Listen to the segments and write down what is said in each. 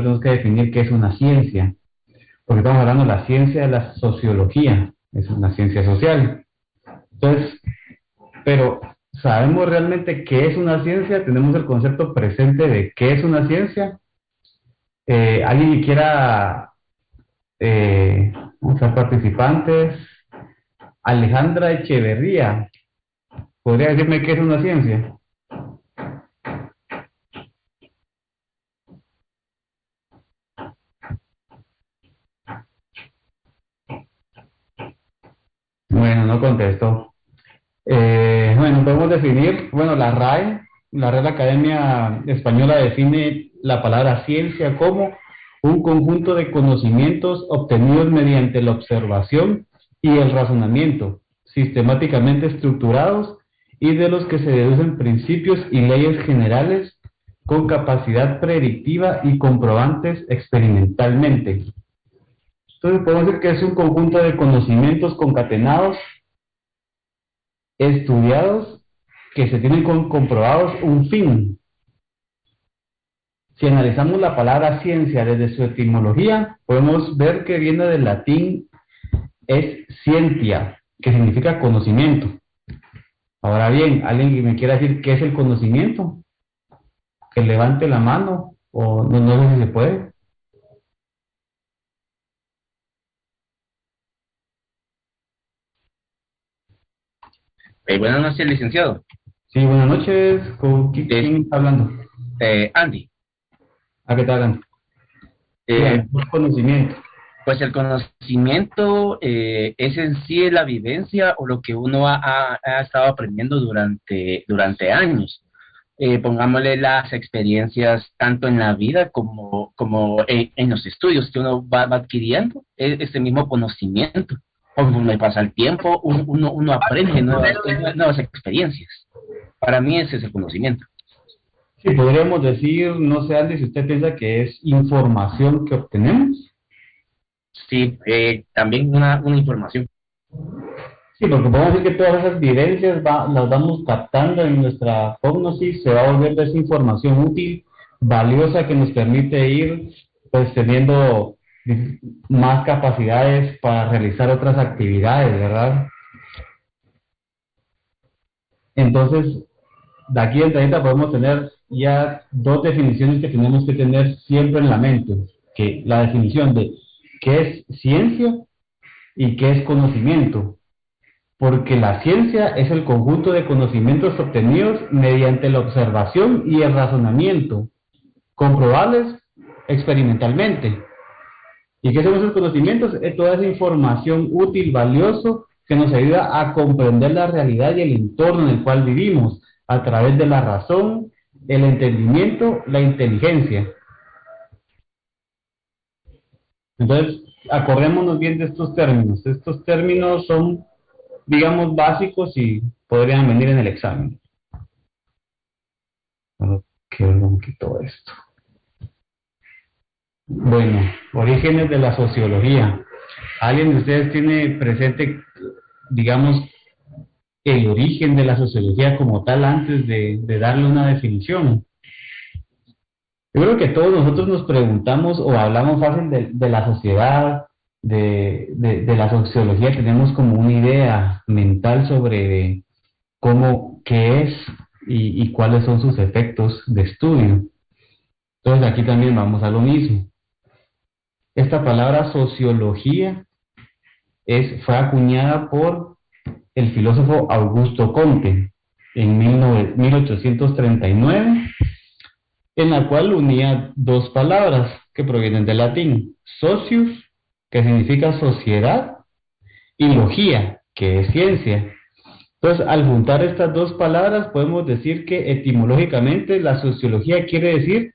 tenemos que definir qué es una ciencia, porque estamos hablando de la ciencia de la sociología, es una ciencia social. Entonces, pero ¿sabemos realmente qué es una ciencia? ¿Tenemos el concepto presente de qué es una ciencia? ¿Alguien que quiera ser participantes? Alejandra Echeverría, ¿podría decirme qué es una ciencia? Bueno, no contesto. Bueno, podemos definir, bueno, la Real Academia Española define la palabra ciencia como un conjunto de conocimientos obtenidos mediante la observación y el razonamiento, sistemáticamente estructurados y de los que se deducen principios y leyes generales con capacidad predictiva y comprobantes experimentalmente. Entonces podemos decir que es un conjunto de conocimientos concatenados, estudiados, que se tienen comprobados un fin. Si analizamos la palabra ciencia desde su etimología, podemos ver que viene del latín es scientia, que significa conocimiento. Ahora bien, ¿alguien que me quiera decir qué es el conocimiento? Que levante la mano, o no, no sé si se puede. Buenas noches, licenciado. Sí, buenas noches, ¿con Es, quién está hablando? Andy. ¿A qué tal? Eh, Dígame, conocimiento. pues el conocimiento es en sí la vivencia o lo que uno ha estado aprendiendo durante años. Pongámosle las experiencias tanto en la vida como en los estudios que uno va adquiriendo, ese mismo conocimiento. Conforme pasa el tiempo, uno aprende nuevas experiencias. Para mí ese es el conocimiento. Sí, podríamos decir, no sé, Andy, si usted piensa que es información que obtenemos. Sí, también una información. Sí, porque podemos decir que todas esas vivencias las vamos captando en nuestra cognición, se va volviendo esa información útil, valiosa, que nos permite ir pues teniendo más capacidades para realizar otras actividades, ¿verdad? Entonces, de aquí en 30 podemos tener ya dos definiciones que tenemos que tener siempre en la mente, que la definición de qué es ciencia y qué es conocimiento, porque la ciencia es el conjunto de conocimientos obtenidos mediante la observación y el razonamiento, comprobables experimentalmente. ¿Y qué son esos conocimientos? Es toda esa información útil, valioso, que nos ayuda a comprender la realidad y el entorno en el cual vivimos, a través de la razón, el entendimiento, la inteligencia. Entonces, acordémonos bien de estos términos. Estos términos son, digamos, básicos y podrían venir en el examen. ¿Qué un poquito esto? Bueno, orígenes de la sociología. ¿Alguien de ustedes tiene presente, digamos, el origen de la sociología como tal antes de darle una definición? Yo creo que todos nosotros nos preguntamos o hablamos fácil de la sociedad, de la sociología, tenemos como una idea mental sobre cómo, qué es y cuáles son sus efectos de estudio. Entonces aquí también vamos a lo mismo. Esta palabra sociología fue acuñada por el filósofo Augusto Comte en 1839, en la cual unía dos palabras que provienen del latín: socius, que significa sociedad, y logía, que es ciencia. Entonces, al juntar estas dos palabras, podemos decir que etimológicamente la sociología quiere decir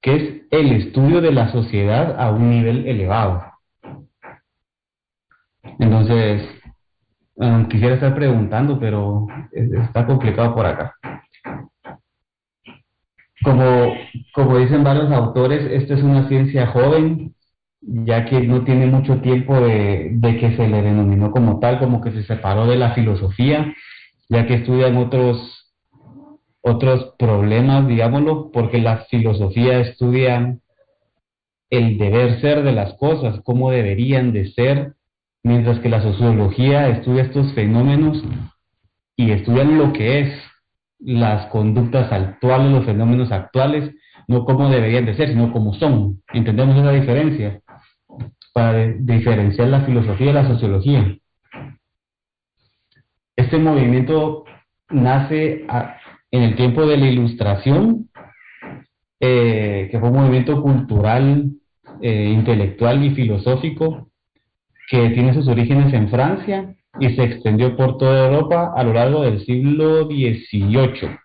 que es el estudio de la sociedad a un nivel elevado. Entonces, quisiera estar preguntando, pero está complicado por acá. Como, como dicen varios autores, esta es una ciencia joven, ya que no tiene mucho tiempo de que se le denominó como tal, como que se separó de la filosofía, ya que estudian otros problemas, digámoslo, porque la filosofía estudia el deber ser de las cosas, cómo deberían de ser, mientras que la sociología estudia estos fenómenos y estudian lo que es las conductas actuales, los fenómenos actuales, no cómo deberían de ser, sino cómo son. ¿Entendemos esa diferencia? Para diferenciar la filosofía de la sociología. Este movimiento nace en el tiempo de la Ilustración, que fue un movimiento cultural, intelectual y filosófico que tiene sus orígenes en Francia y se extendió por toda Europa a lo largo del siglo XVIII.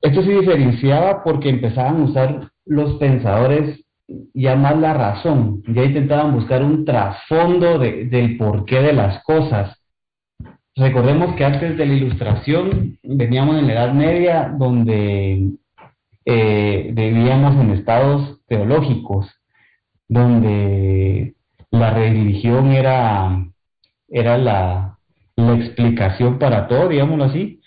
Esto se diferenciaba porque empezaban a usar los pensadores ya más la razón, ya intentaban buscar un trasfondo del porqué de las cosas. Recordemos que antes de la Ilustración veníamos en la Edad Media, donde vivíamos en estados teológicos, donde la religión era la explicación para todo, digámoslo así.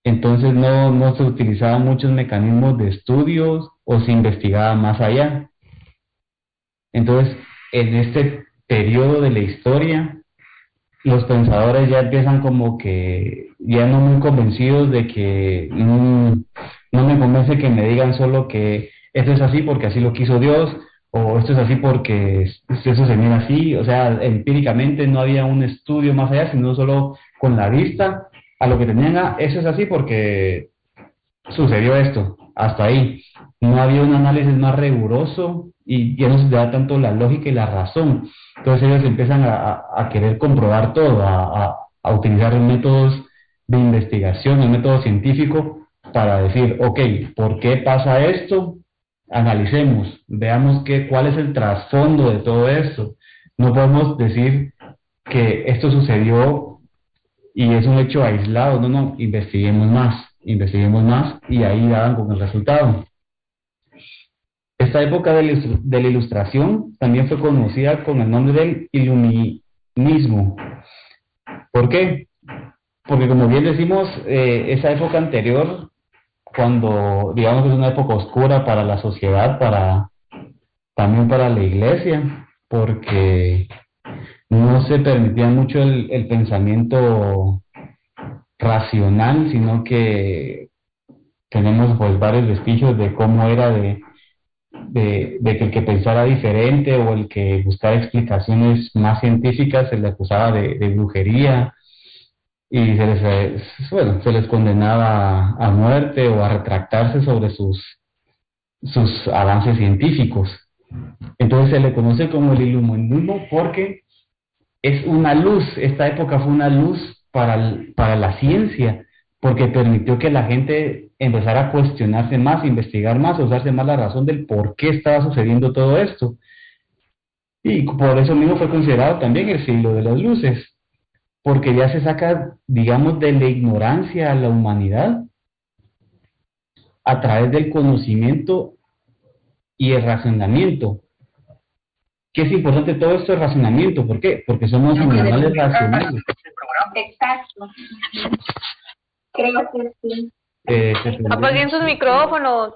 Entonces no se utilizaban muchos mecanismos de estudios o se investigaba más allá. Entonces, en este periodo de la historia, los pensadores ya empiezan como que ya no muy convencidos de que no me convence que me digan solo que esto es así porque así lo quiso Dios, o esto es así porque eso se mira así. O sea, empíricamente no había un estudio más allá, sino solo con la vista a lo que tenían, eso es así porque sucedió esto, hasta ahí. No había un análisis más riguroso y ya no se da tanto la lógica y la razón. Entonces ellos empiezan a querer comprobar todo, a utilizar métodos de investigación, el método científico para decir, ok, ¿por qué pasa esto? Analicemos, veamos cuál es el trasfondo de todo esto. No podemos decir que esto sucedió y es un hecho aislado, no, investiguemos más y ahí daban con el resultado. Esta época de la Ilustración también fue conocida con el nombre del Iluminismo. ¿Por qué? Porque como bien decimos, esa época anterior, cuando digamos que es una época oscura para la sociedad, también para la iglesia, porque no se permitía mucho el pensamiento racional, sino que tenemos pues varios vestigios de cómo era de que el que pensara diferente o el que buscara explicaciones más científicas se le acusaba de brujería y se les condenaba a muerte o a retractarse sobre sus avances científicos. Entonces se le conoce como el iluminismo porque es una luz. Esta época fue una luz para la ciencia, porque permitió que la gente empezara a cuestionarse más, a investigar más, a usarse más la razón del por qué estaba sucediendo todo esto. Y por eso mismo fue considerado también el siglo de las luces, porque ya se saca, digamos, de la ignorancia a la humanidad a través del conocimiento y el razonamiento. ¿Qué es importante todo esto? El razonamiento. ¿Por qué? Porque somos animales racionales. Exacto. Creo que sí. Apaguen sus micrófonos.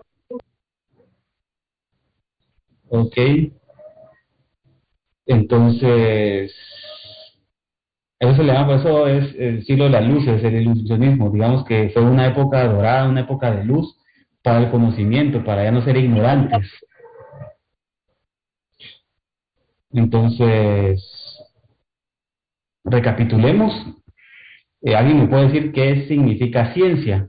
Ok. Entonces, eso se le llama, por eso es el siglo de las luces, el ilusionismo. Digamos que fue una época dorada, una época de luz para el conocimiento, para ya no ser ignorantes. Entonces, recapitulemos. ¿Alguien me puede decir qué significa ciencia?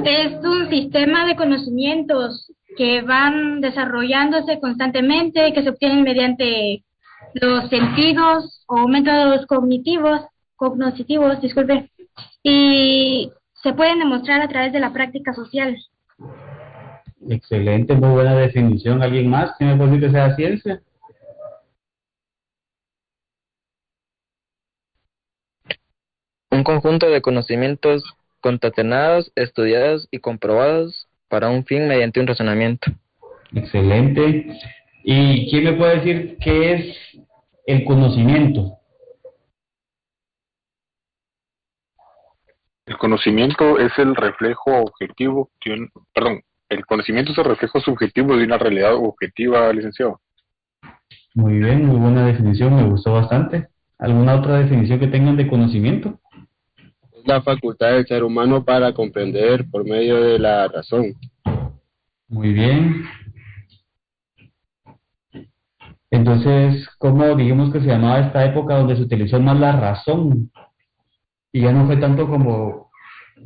Es un sistema de conocimientos que van desarrollándose constantemente, que se obtienen mediante los sentidos o métodos cognitivos, disculpe, y se pueden demostrar a través de la práctica social. Excelente, muy buena definición. ¿Alguien más? ¿Qué me puede decir que sea ciencia? Un conjunto de conocimientos concatenados, estudiados y comprobados para un fin mediante un razonamiento. Excelente. ¿Y quién me puede decir qué es el conocimiento? El conocimiento es el reflejo objetivo el conocimiento es el reflejo subjetivo de una realidad objetiva, licenciado. Muy bien, muy buena definición, me gustó bastante. ¿Alguna otra definición que tengan de conocimiento? Es la facultad del ser humano para comprender por medio de la razón. Muy bien. Entonces, ¿cómo digamos que se llamaba esta época donde se utilizó más la razón? Y ya no fue tanto como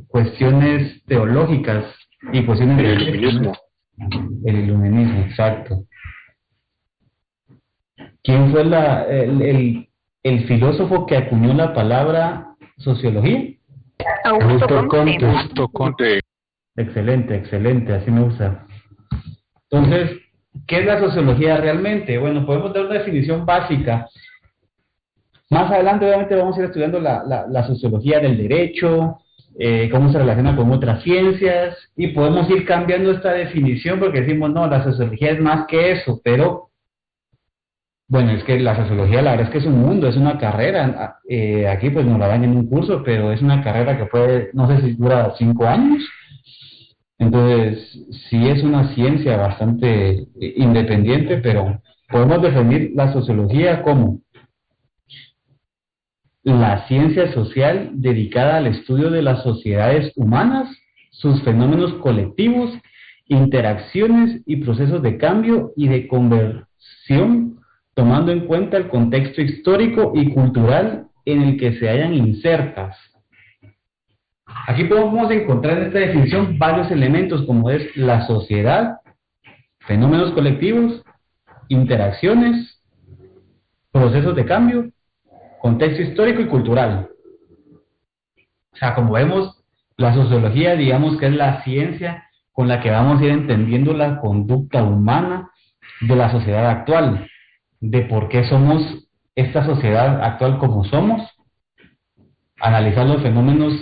cuestiones teológicas y cuestiones El iluminismo. El iluminismo, exacto. ¿Quién fue el filósofo que acuñó la palabra sociología? Augusto Comte. Comte. Excelente, excelente, así me gusta. Entonces, ¿qué es la sociología realmente? Bueno, podemos dar una definición básica. Más adelante, obviamente, vamos a ir estudiando la sociología del derecho, cómo se relaciona con otras ciencias, y podemos ir cambiando esta definición porque decimos, no, la sociología es más que eso, pero bueno, es que la sociología, la verdad es que es un mundo, es una carrera. Aquí pues nos la dan en un curso, pero es una carrera que puede, no sé si dura 5 años. Entonces, sí es una ciencia bastante independiente, pero podemos definir la sociología como la ciencia social dedicada al estudio de las sociedades humanas, sus fenómenos colectivos, interacciones y procesos de cambio y de conversión, tomando en cuenta el contexto histórico y cultural en el que se hallan insertas. Aquí podemos encontrar en esta definición varios elementos como es la sociedad, fenómenos colectivos, interacciones, procesos de cambio, contexto histórico y cultural. O sea, como vemos, la sociología, digamos que es la ciencia con la que vamos a ir entendiendo la conducta humana de la sociedad actual, de por qué somos esta sociedad actual como somos, analizar los fenómenos.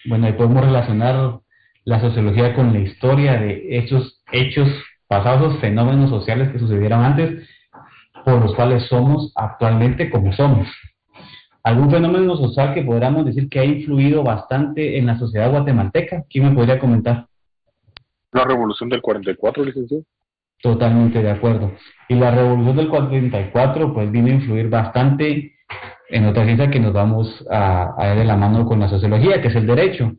Bueno, ahí podemos relacionar la sociología con la historia de hechos pasados, fenómenos sociales que sucedieron antes, por los cuales somos actualmente como somos. ¿Algún fenómeno social que podamos decir que ha influido bastante en la sociedad guatemalteca? ¿Quién me podría comentar? La revolución del 44, licenciado. Totalmente de acuerdo. Y la revolución del 44 pues vino a influir bastante en otra ciencia que nos vamos a ir de la mano con la sociología, que es el derecho.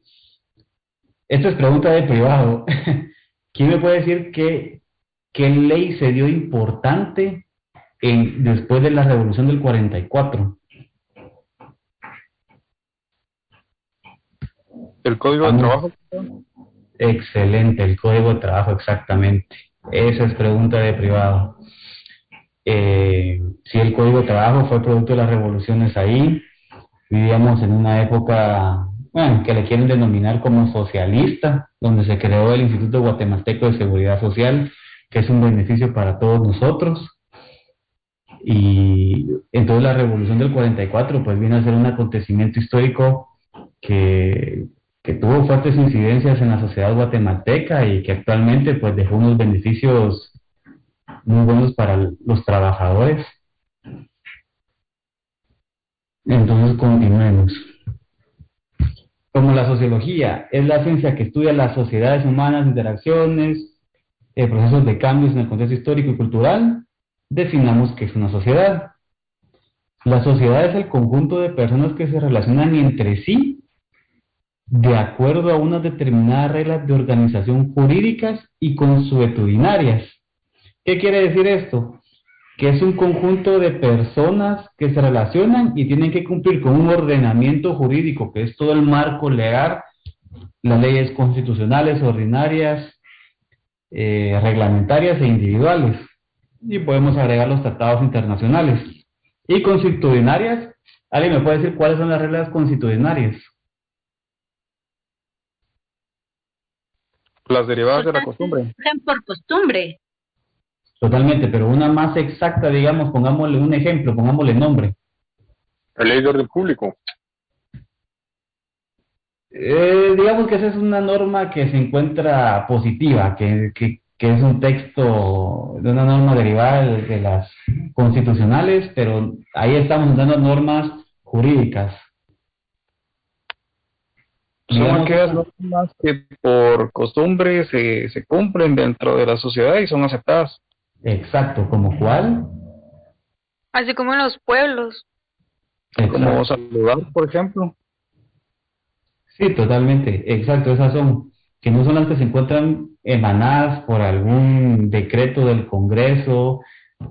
Esta es pregunta de privado. ¿Quién me puede decir qué ley se dio importante después de la revolución del 44? ¿El Código de Trabajo? Excelente, el Código de Trabajo, exactamente. Esa es pregunta de privado. Sí, el Código de Trabajo fue producto de las revoluciones ahí. Vivíamos en una época, bueno, que le quieren denominar como socialista, donde se creó el Instituto Guatemalteco de Seguridad Social, que es un beneficio para todos nosotros. Y entonces la revolución del 44 pues viene a ser un acontecimiento histórico que tuvo fuertes incidencias en la sociedad guatemalteca y que actualmente pues dejó unos beneficios muy buenos para los trabajadores. Entonces continuemos. Como la sociología es la ciencia que estudia las sociedades humanas, interacciones, procesos de cambios en el contexto histórico y cultural, definamos qué es una sociedad. La sociedad es el conjunto de personas que se relacionan entre sí de acuerdo a unas determinadas reglas de organización jurídicas y consuetudinarias. ¿Qué quiere decir esto? Que es un conjunto de personas que se relacionan y tienen que cumplir con un ordenamiento jurídico, que es todo el marco legal, las leyes constitucionales, ordinarias, reglamentarias e individuales. Y podemos agregar los tratados internacionales. Y consuetudinarias, ¿alguien me puede decir cuáles son las reglas consuetudinarias? Las derivadas de la costumbre. Por costumbre. Totalmente, pero una más exacta, digamos, pongámosle un ejemplo, pongámosle nombre. La ley de orden público. Digamos que esa es una norma que se encuentra positiva, que es un texto de una norma derivada de las constitucionales, pero ahí estamos dando normas jurídicas. Son digamos, aquellas normas que por costumbre se cumplen dentro de la sociedad y son aceptadas. exacto, ¿como cuál? Así como en los pueblos. Como saludar, por ejemplo. Sí, totalmente, exacto, esas son, que no son las que se encuentran emanadas por algún decreto del Congreso,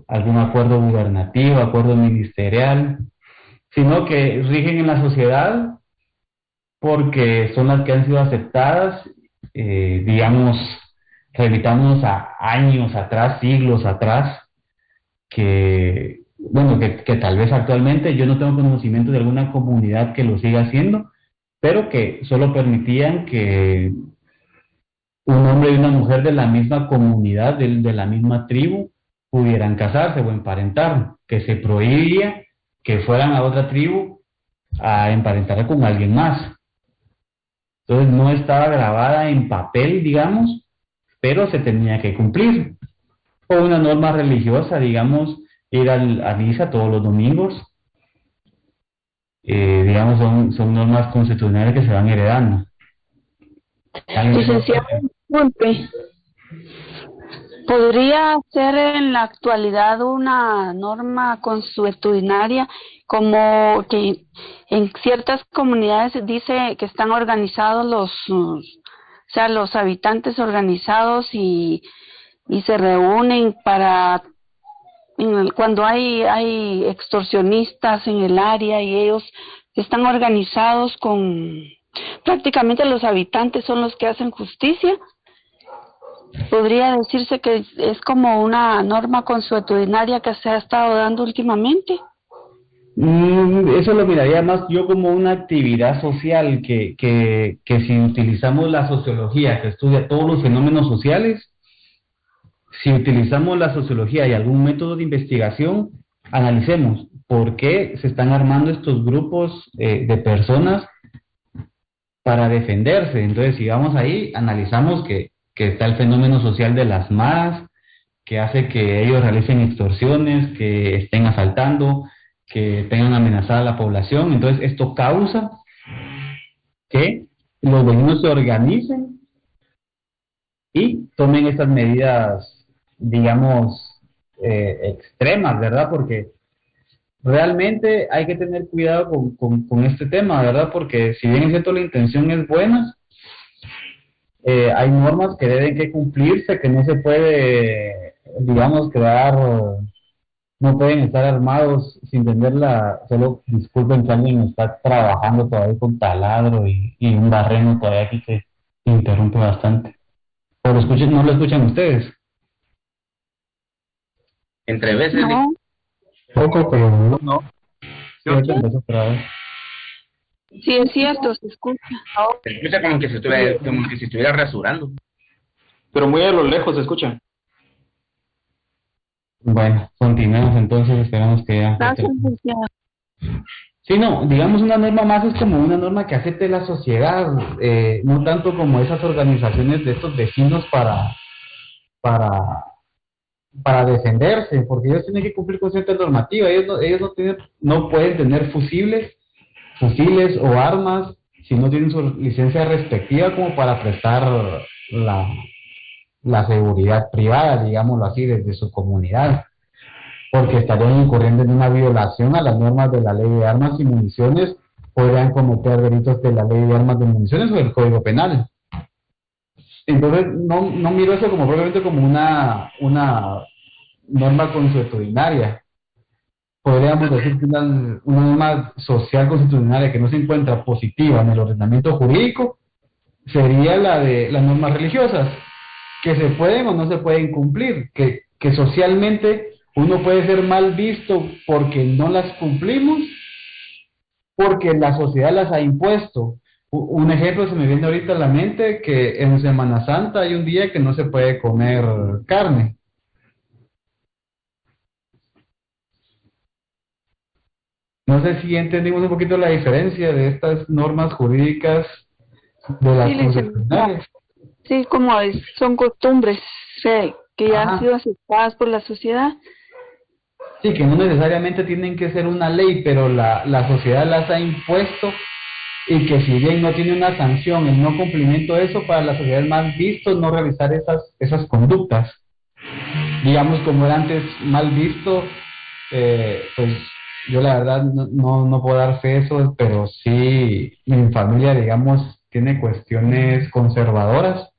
algún acuerdo gubernativo, acuerdo ministerial, sino que rigen en la sociedad porque son las que han sido aceptadas, digamos, remitamos a años atrás, siglos atrás, que, bueno, que tal vez actualmente yo no tengo conocimiento de alguna comunidad que lo siga haciendo, pero que solo permitían que un hombre y una mujer de la misma comunidad, de la misma tribu, pudieran casarse o emparentar, que se prohibía que fueran a otra tribu a emparentar con alguien más. Entonces no estaba grabada en papel, digamos, pero se tenía que cumplir. O una norma religiosa, digamos, ir a misa todos los domingos, digamos, son normas constitucionales que se van heredando. Licenciado, disculpe, ¿podría ser en la actualidad una norma consuetudinaria como que en ciertas comunidades dice que están organizados o sea, los habitantes organizados y se reúnen para cuando hay extorsionistas en el área y ellos están organizados con prácticamente los habitantes son los que hacen justicia? ¿Podría decirse que es como una norma consuetudinaria que se ha estado dando últimamente? Eso lo miraría más yo como una actividad social que si utilizamos la sociología que estudia todos los fenómenos sociales, si utilizamos la sociología y algún método de investigación, analicemos por qué se están armando estos grupos de personas para defenderse. Entonces, si vamos ahí, analizamos que está el fenómeno social de las maras, que hace que ellos realicen extorsiones, que estén asaltando, que tengan amenazada a la población. Entonces, esto causa que los vecinos se organicen y tomen estas medidas, digamos, extremas, ¿verdad? Porque realmente hay que tener cuidado con este tema, ¿verdad? Porque si bien es cierto la intención es buena, hay normas que deben que cumplirse, que no se puede, digamos, no pueden estar armados sin tenerla, solo disculpen que alguien está trabajando todavía con taladro y un barreno todavía aquí que interrumpe bastante. ¿O no lo escuchan ustedes? Entre veces. No. Poco, pero no. Sí, es cierto, se escucha. Se escucha como que se estuviera rasurando. Pero muy a lo lejos se escucha. Bueno, continuemos entonces, esperamos que ya... Gracias, licenciado. Sí, no, digamos una norma más es como una norma que acepte la sociedad, no tanto como esas organizaciones de estos vecinos para defenderse, porque ellos tienen que cumplir con cierta normativa, ellos no pueden tener fusiles o armas si no tienen su licencia respectiva como para prestar la seguridad privada, digámoslo así, desde su comunidad, porque estarían incurriendo en una violación a las normas de la Ley de Armas y Municiones, podrían cometer delitos de la Ley de Armas y Municiones o del Código Penal. Entonces, no miro eso como probablemente como una norma consuetudinaria. Podríamos decir que una norma social constitucional que no se encuentra positiva en el ordenamiento jurídico sería la de las normas religiosas, que se pueden o no se pueden cumplir, que socialmente uno puede ser mal visto porque no las cumplimos, porque la sociedad las ha impuesto. Un ejemplo se me viene ahorita a la mente, que en Semana Santa hay un día que no se puede comer carne. No sé si entendimos un poquito la diferencia de estas normas jurídicas de las constitucionales. Sí, como son costumbres que ya han sido aceptadas por la sociedad. Sí, que no necesariamente tienen que ser una ley, pero la sociedad las ha impuesto y que si bien no tiene una sanción el no cumplimiento de eso, para la sociedad es mal visto no realizar esas conductas. Digamos, como era antes mal visto, pues yo la verdad no puedo dar fe de eso, pero sí mi familia, digamos, tiene cuestiones conservadoras.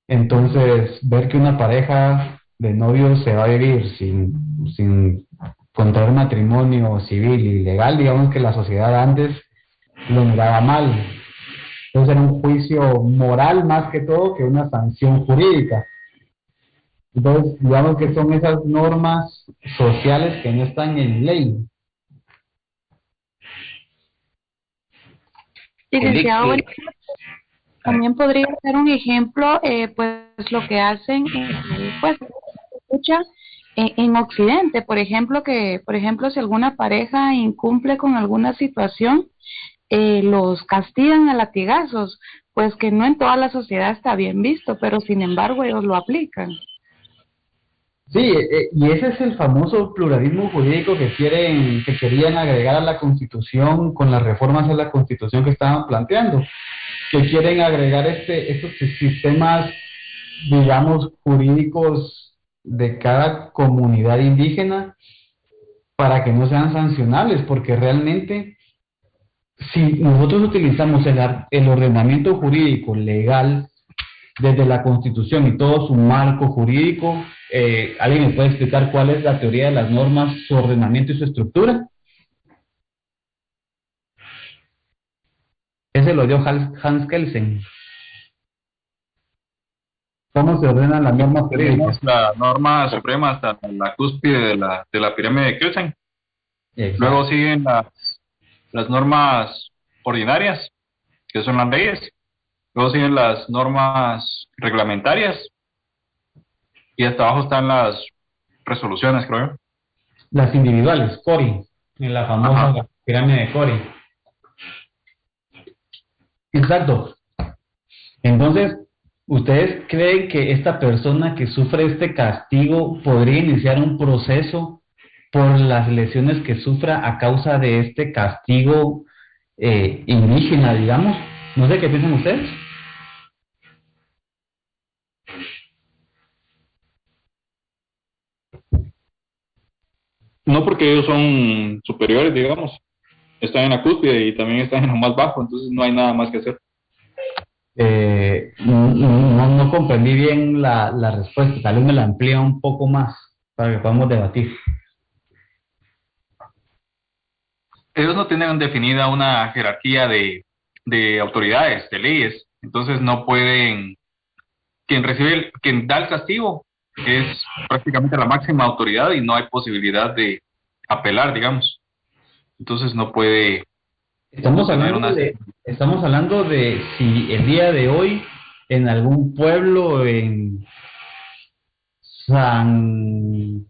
Entonces, ver que una pareja de novios se va a vivir sin contraer matrimonio civil y legal, digamos que la sociedad antes lo miraba mal. Entonces era un juicio moral más que todo que una sanción jurídica. Entonces, digamos que son esas normas sociales que no están en ley. Licenciado, también podría ser un ejemplo, pues lo que hacen, pues se escucha en Occidente, por ejemplo, si alguna pareja incumple con alguna situación, los castigan a latigazos, pues que no en toda la sociedad está bien visto, pero sin embargo ellos lo aplican. Sí, y ese es el famoso pluralismo jurídico que querían agregar a la Constitución con las reformas a la Constitución que estaban planteando, que quieren agregar estos sistemas, digamos, jurídicos de cada comunidad indígena para que no sean sancionables, porque realmente si nosotros utilizamos el ordenamiento jurídico legal desde la Constitución y todo su marco jurídico, ¿alguien me puede explicar cuál es la teoría de las normas, su ordenamiento y su estructura? Ese lo dio Hans Kelsen. ¿Cómo se ordenan las normas jurídicas? La norma suprema hasta la cúspide de la pirámide de Kelsen. Exacto. Luego siguen las normas ordinarias, que son las leyes. Luego siguen las normas reglamentarias. Y hasta abajo están las resoluciones, creo yo. Las individuales, Cori, en la famosa pirámide de Cori. Exacto. Entonces, ¿ustedes creen que esta persona que sufre este castigo podría iniciar un proceso por las lesiones que sufra a causa de este castigo indígena, digamos? No sé qué piensan ustedes. No, porque ellos son superiores, digamos. Están en la cúspide y también están en lo más bajo, entonces no hay nada más que hacer. No comprendí bien la respuesta, tal vez me la amplía un poco más para que podamos debatir. Ellos no tienen definida una jerarquía de autoridades, de leyes, entonces no pueden, quien da el castigo es prácticamente la máxima autoridad y no hay posibilidad de apelar, digamos. Entonces no puede. Estamos hablando de si el día de hoy en algún pueblo, en San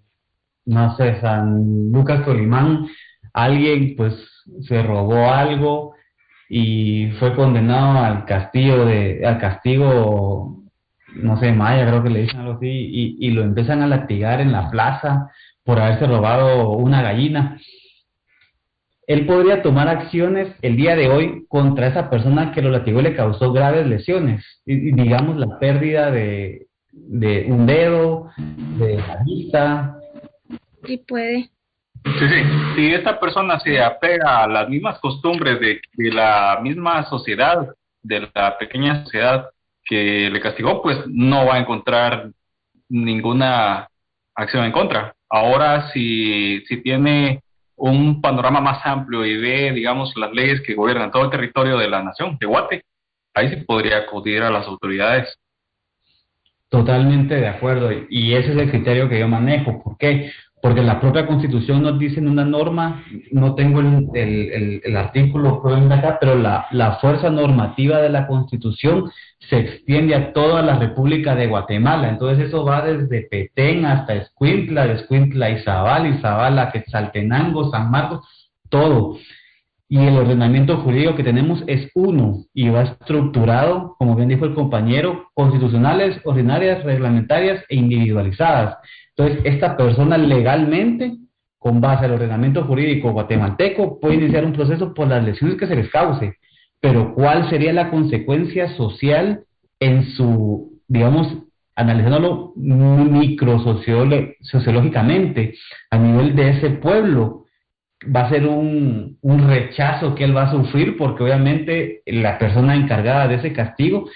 Lucas Tolimán, alguien pues se robó algo y fue condenado al castigo, no sé, maya, creo que le dicen algo así, y lo empiezan a latigar en la plaza por haberse robado una gallina. Él podría tomar acciones el día de hoy contra esa persona que lo latigó y le causó graves lesiones, y digamos la pérdida de un dedo, de la vista. Sí puede. Sí. Si esta persona se apega a las mismas costumbres de la misma sociedad, de la pequeña sociedad que le castigó, pues no va a encontrar ninguna acción en contra. Ahora, si tiene un panorama más amplio y ve, digamos, las leyes que gobiernan todo el territorio de la nación, de Guate, ahí sí podría acudir a las autoridades. Totalmente de acuerdo, y ese es el criterio que yo manejo. ¿Por qué? Porque la propia Constitución nos dice en una norma, no tengo el artículo acá, pero la fuerza normativa de la Constitución se extiende a toda la República de Guatemala. Entonces eso va desde Petén hasta Escuintla, de Escuintla a Izabal a Quetzaltenango, San Marcos, todo. Y el ordenamiento jurídico que tenemos es uno y va estructurado, como bien dijo el compañero, constitucionales, ordinarias, reglamentarias e individualizadas. Entonces, esta persona legalmente, con base al ordenamiento jurídico guatemalteco, puede iniciar un proceso por las lesiones que se les cause. pero ¿cuál sería la consecuencia social en su, digamos, analizándolo sociológicamente, a nivel de ese pueblo? Va a ser un rechazo que él va a sufrir, porque obviamente la persona encargada de ese castigo,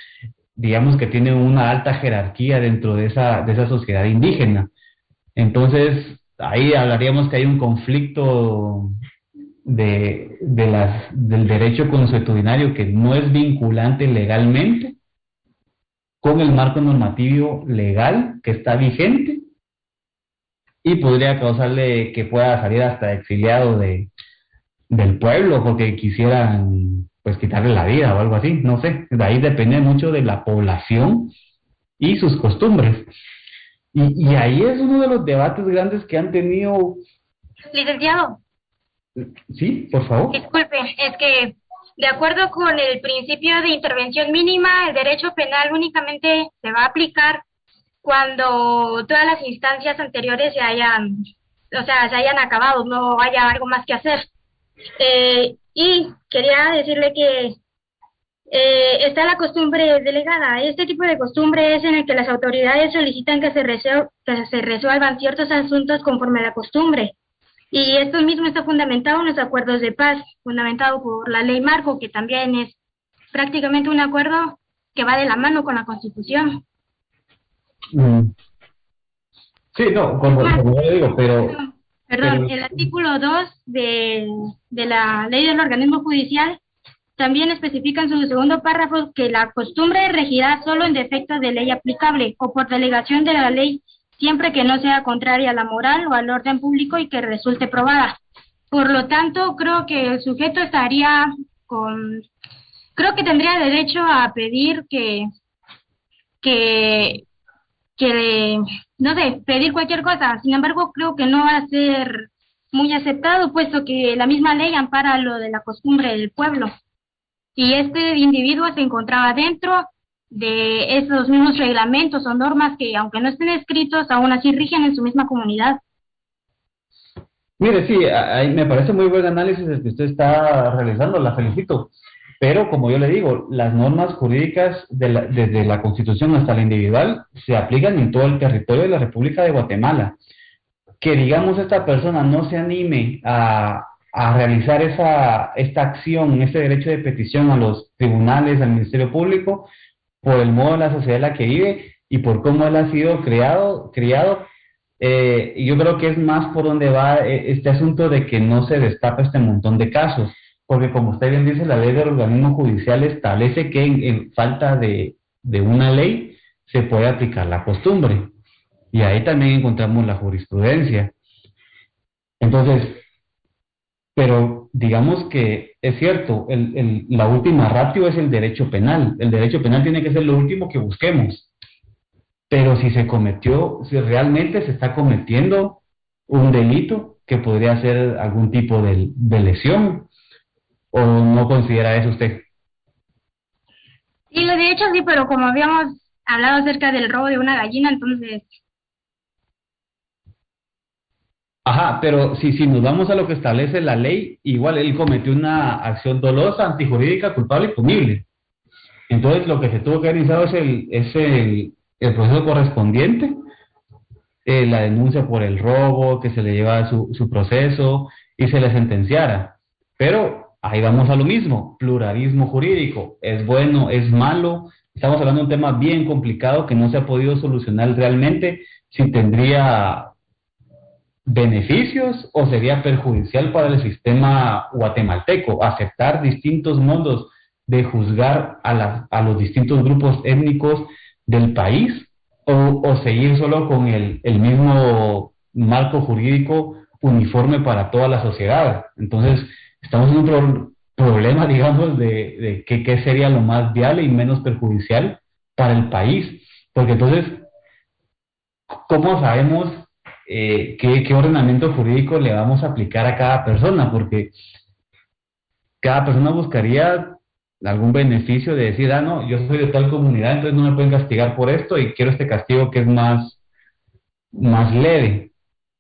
digamos que tiene una alta jerarquía dentro de esa sociedad indígena. Entonces, ahí hablaríamos que hay un conflicto del derecho consuetudinario que no es vinculante legalmente con el marco normativo legal que está vigente, y podría causarle que pueda salir hasta exiliado del pueblo porque quisieran pues quitarle la vida o algo así, no sé. De ahí depende mucho de la población y sus costumbres. Y ahí es uno de los debates grandes que han tenido. Licenciado, Sí, por favor. disculpe, es que de acuerdo con el principio de intervención mínima, el derecho penal únicamente se va a aplicar cuando todas las instancias anteriores se hayan acabado, no haya algo más que hacer. Y quería decirle que está la costumbre delegada. Este tipo de costumbre es en el que las autoridades solicitan que se resuelvan ciertos asuntos conforme a la costumbre. Y esto mismo está fundamentado en los acuerdos de paz, fundamentado por la ley marco, que también es prácticamente un acuerdo que va de la mano con la Constitución. Sí, no, como yo digo, pero El artículo 2 de la ley del organismo judicial también especifica en su segundo párrafo que la costumbre regirá solo en defecto de ley aplicable o por delegación de la ley, siempre que no sea contraria a la moral o al orden público y que resulte probada. Por lo tanto, creo que el sujeto creo que tendría derecho a pedir no sé, pedir cualquier cosa. Sin embargo, creo que no va a ser muy aceptado, puesto que la misma ley ampara lo de la costumbre del pueblo. Y este individuo se encontraba dentro de esos mismos reglamentos o normas que, aunque no estén escritos, aún así rigen en su misma comunidad. mire, sí, me parece muy buen análisis el que usted está realizando, la felicito. Pero, como yo le digo, las normas jurídicas desde la Constitución hasta la individual se aplican en todo el territorio de la República de Guatemala. Que, digamos, esta persona no se anime a realizar esta acción, este derecho de petición a los tribunales, al Ministerio Público, por el modo de la sociedad en la que vive y por cómo él ha sido criado, y yo creo que es más por donde va este asunto de que no se destapa este montón de casos. Porque, como usted bien dice, la ley del organismo judicial establece que en falta de una ley se puede aplicar la costumbre. Y ahí también encontramos la jurisprudencia. Entonces, pero digamos que es cierto, la última ratio es el derecho penal. El derecho penal tiene que ser lo último que busquemos. Pero si realmente se está cometiendo un delito que podría ser algún tipo de lesión, ¿o no considera eso usted? Sí, de hecho sí, pero como habíamos hablado acerca del robo de una gallina, entonces... Ajá, pero si nos vamos a lo que establece la ley, igual él cometió una acción dolosa, antijurídica, culpable y punible. Entonces lo que se tuvo que realizar es el proceso correspondiente, la denuncia por el robo, que se le lleva su proceso y se le sentenciara. Pero ahí vamos a lo mismo, pluralismo jurídico, es bueno, es malo. Estamos hablando de un tema bien complicado que no se ha podido solucionar realmente, si tendría beneficios o sería perjudicial para el sistema guatemalteco, aceptar distintos modos de juzgar a los distintos grupos étnicos del país, o seguir solo con el mismo marco jurídico uniforme para toda la sociedad. Entonces, estamos en un problema, digamos, de qué sería lo más viable y menos perjudicial para el país. Porque entonces, ¿cómo sabemos qué ordenamiento jurídico le vamos a aplicar a cada persona? Porque cada persona buscaría algún beneficio de decir, no, yo soy de tal comunidad, entonces no me pueden castigar por esto y quiero este castigo que es más leve.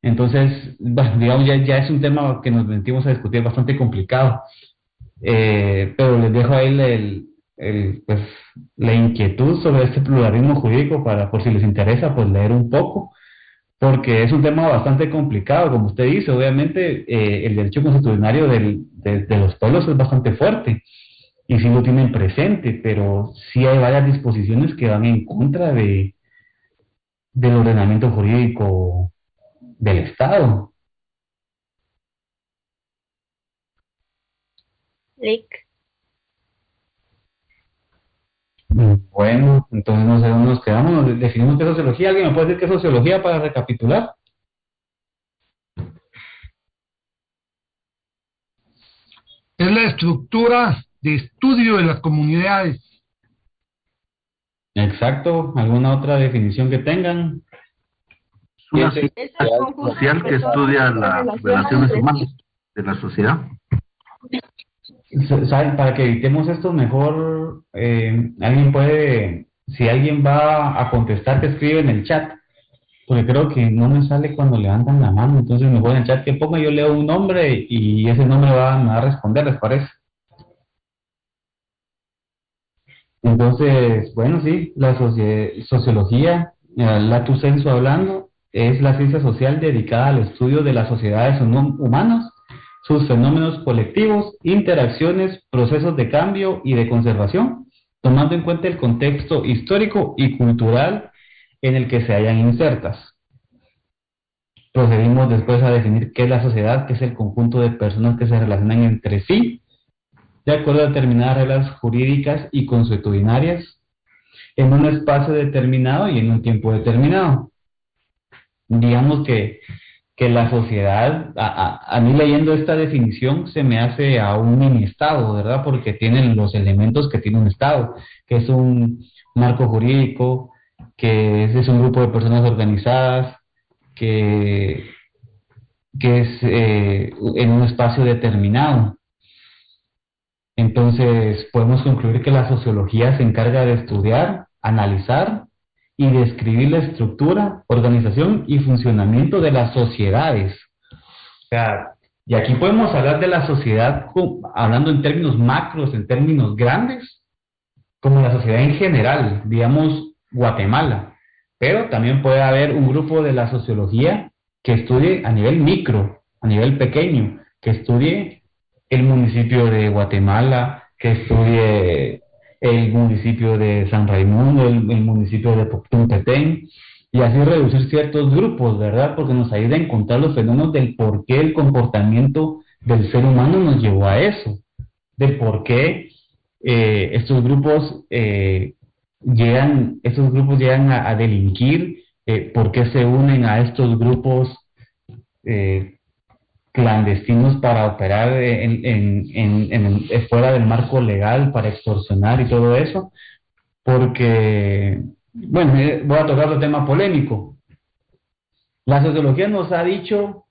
Entonces, bueno, digamos, ya es un tema que nos metimos a discutir bastante complicado. Pero les dejo ahí pues, la inquietud sobre este pluralismo jurídico para, por si les interesa, pues leer un poco, porque es un tema bastante complicado, como usted dice. Obviamente el derecho constitucionario de los pueblos es bastante fuerte y sí lo tienen presente, pero sí hay varias disposiciones que van en contra del ordenamiento jurídico del Estado. Lick. Bueno, entonces no sé dónde nos quedamos, nos definimos qué es sociología. ¿Alguien me puede decir qué es sociología para recapitular? Es la estructura de estudio de las comunidades. Exacto, ¿alguna otra definición que tengan? Una ciencia social que estudia las relaciones humanas de la sociedad. ¿Saben? Para que evitemos esto, mejor alguien puede, si alguien va a contestar, que escribe en el chat, porque creo que no me sale cuando levantan la mano. Entonces mejor en el chat que ponga, yo leo un nombre y ese nombre me va a responder, ¿les parece? Entonces, bueno, sí, la sociología, lato sensu hablando, es la ciencia social dedicada al estudio de las sociedades humanas, sus fenómenos colectivos, interacciones, procesos de cambio y de conservación, tomando en cuenta el contexto histórico y cultural en el que se hallan insertas. Procedimos después a definir qué es la sociedad, que es el conjunto de personas que se relacionan entre sí, de acuerdo a determinadas reglas jurídicas y consuetudinarias, en un espacio determinado y en un tiempo determinado. Digamos que la sociedad, a mí leyendo esta definición, se me hace a un mini estado, ¿verdad? Porque tienen los elementos que tiene un estado, que es un marco jurídico, que es un grupo de personas organizadas, que es en un espacio determinado. Entonces, podemos concluir que la sociología se encarga de estudiar, analizar y describir la estructura, organización y funcionamiento de las sociedades. O sea, y aquí podemos hablar de la sociedad hablando en términos macros, en términos grandes, como la sociedad en general, digamos Guatemala. Pero también puede haber un grupo de la sociología que estudie a nivel micro, a nivel pequeño, que estudie el municipio de Guatemala, que estudie el municipio de San Raimundo, el municipio de Poctumpetén, y así reducir ciertos grupos, ¿verdad? Porque nos ayuda a encontrar los fenómenos del por qué el comportamiento del ser humano nos llevó a eso, del por qué estos grupos llegan a delinquir, por qué se unen a estos grupos clandestinos para operar fuera del marco legal, para extorsionar y todo eso, porque, bueno, voy a tocar otro tema polémico. La sociología nos ha dicho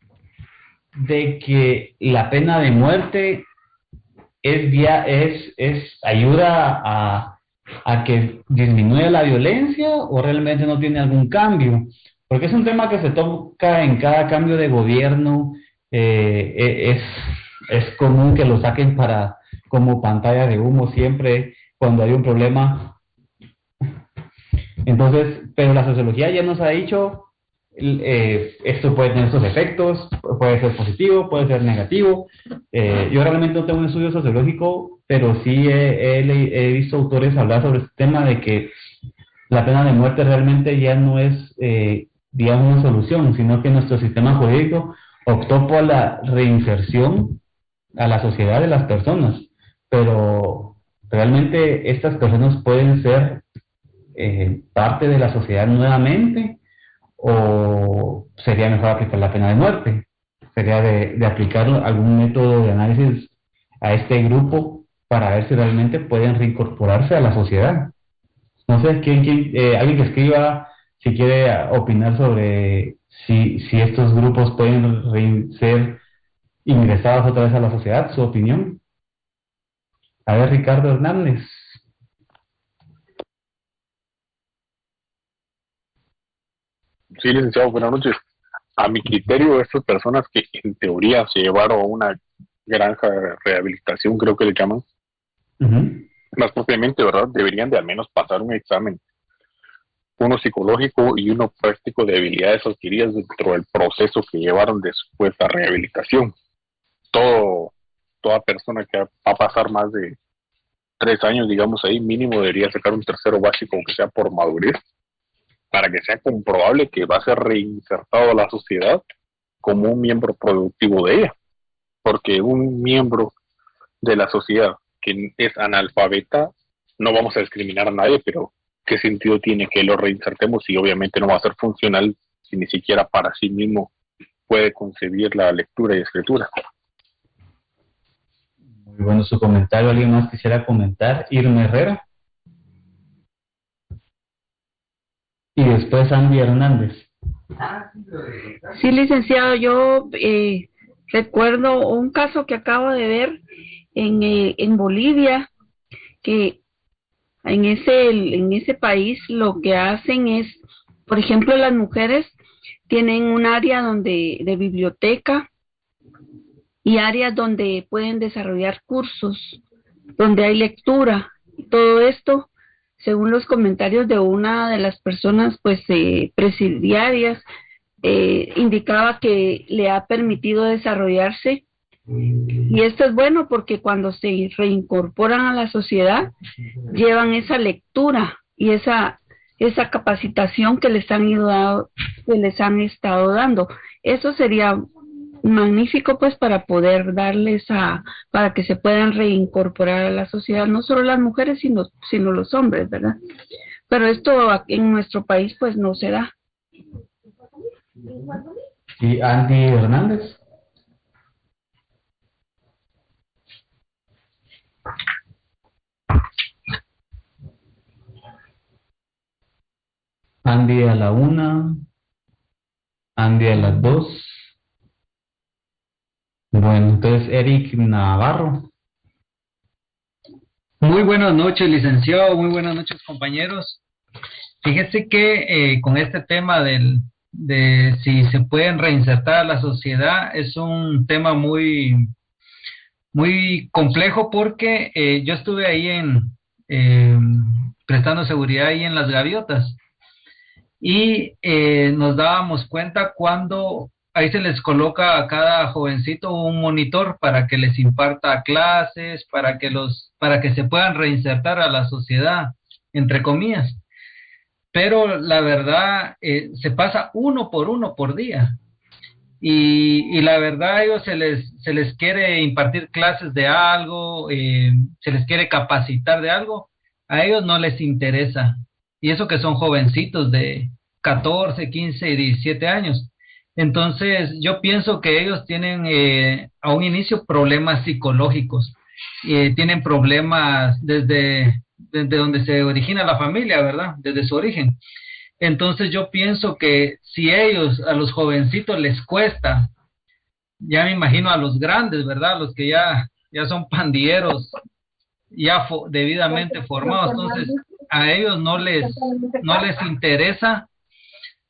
de que la pena de muerte ayuda a que disminuya la violencia, o realmente no tiene algún cambio, porque es un tema que se toca en cada cambio de gobierno. Es común que lo saquen como pantalla de humo siempre cuando hay un problema. Entonces, pero la sociología ya nos ha dicho esto puede tener estos efectos, puede ser positivo, puede ser negativo. Yo realmente no tengo un estudio sociológico, pero sí he visto autores hablar sobre este tema de que la pena de muerte realmente ya no es digamos una solución, sino que nuestro sistema jurídico optó por la reinserción a la sociedad de las personas, pero realmente estas personas pueden ser parte de la sociedad nuevamente, o sería mejor aplicar la pena de muerte, sería de aplicar algún método de análisis a este grupo para ver si realmente pueden reincorporarse a la sociedad. No sé, alguien que escriba si quiere opinar sobre si estos grupos pueden ser ingresados otra vez a la sociedad, su opinión. A ver, Ricardo Hernández. Sí, licenciado, buenas noches. A mi criterio, estas personas que en teoría se llevaron a una granja de rehabilitación, creo que le llaman, Más propiamente, ¿verdad? Deberían de al menos pasar un examen, uno psicológico y uno práctico de habilidades adquiridas dentro del proceso que llevaron después la rehabilitación. Toda persona que va a pasar más de 3 años, digamos ahí, mínimo debería sacar un tercero básico, aunque sea por madurez, para que sea comprobable que va a ser reinsertado a la sociedad como un miembro productivo de ella. Porque un miembro de la sociedad que es analfabeta, no vamos a discriminar a nadie, pero ¿qué sentido tiene que lo reinsertemos? Y obviamente no va a ser funcional si ni siquiera para sí mismo puede concebir la lectura y escritura. Muy bueno su comentario. ¿Alguien más quisiera comentar? Irma Herrera. Y después Andy Hernández. Sí, licenciado, yo recuerdo un caso que acabo de ver en Bolivia, que en ese país lo que hacen es, por ejemplo, las mujeres tienen un área de biblioteca y áreas donde pueden desarrollar cursos, donde hay lectura. Todo esto, según los comentarios de una de las personas presidiarias, indicaba que le ha permitido desarrollarse. Y esto es bueno porque cuando se reincorporan a la sociedad, llevan esa lectura y esa capacitación que les han estado dando. Eso sería magnífico pues para poder para que se puedan reincorporar a la sociedad, no solo las mujeres sino los hombres, ¿verdad? Pero esto en nuestro país pues no se da. ¿Y Andy Hernández? Andy a la 1, Andy a las 2. Bueno, entonces Eric Navarro. Muy buenas noches, licenciado. Muy buenas noches, compañeros. Fíjese que con este tema de si se pueden reinsertar a la sociedad es un tema muy, muy complejo porque yo estuve ahí prestando seguridad ahí en Las Gaviotas y nos dábamos cuenta cuando ahí se les coloca a cada jovencito un monitor para que les imparta clases, para que se puedan reinsertar a la sociedad, entre comillas. Pero la verdad, se pasa uno por día. Y la verdad, a ellos se les quiere impartir clases de algo, se les quiere capacitar de algo. A ellos no les interesa. Y eso que son jovencitos de 14, 15 y 17 años. Entonces, yo pienso que ellos tienen a un inicio problemas psicológicos, tienen problemas desde donde se origina la familia, ¿verdad? Desde su origen. Entonces, yo pienso que si a los jovencitos les cuesta, ya me imagino a los grandes, ¿verdad? Los que ya son pandilleros, ya debidamente formados, entonces a ellos no les interesa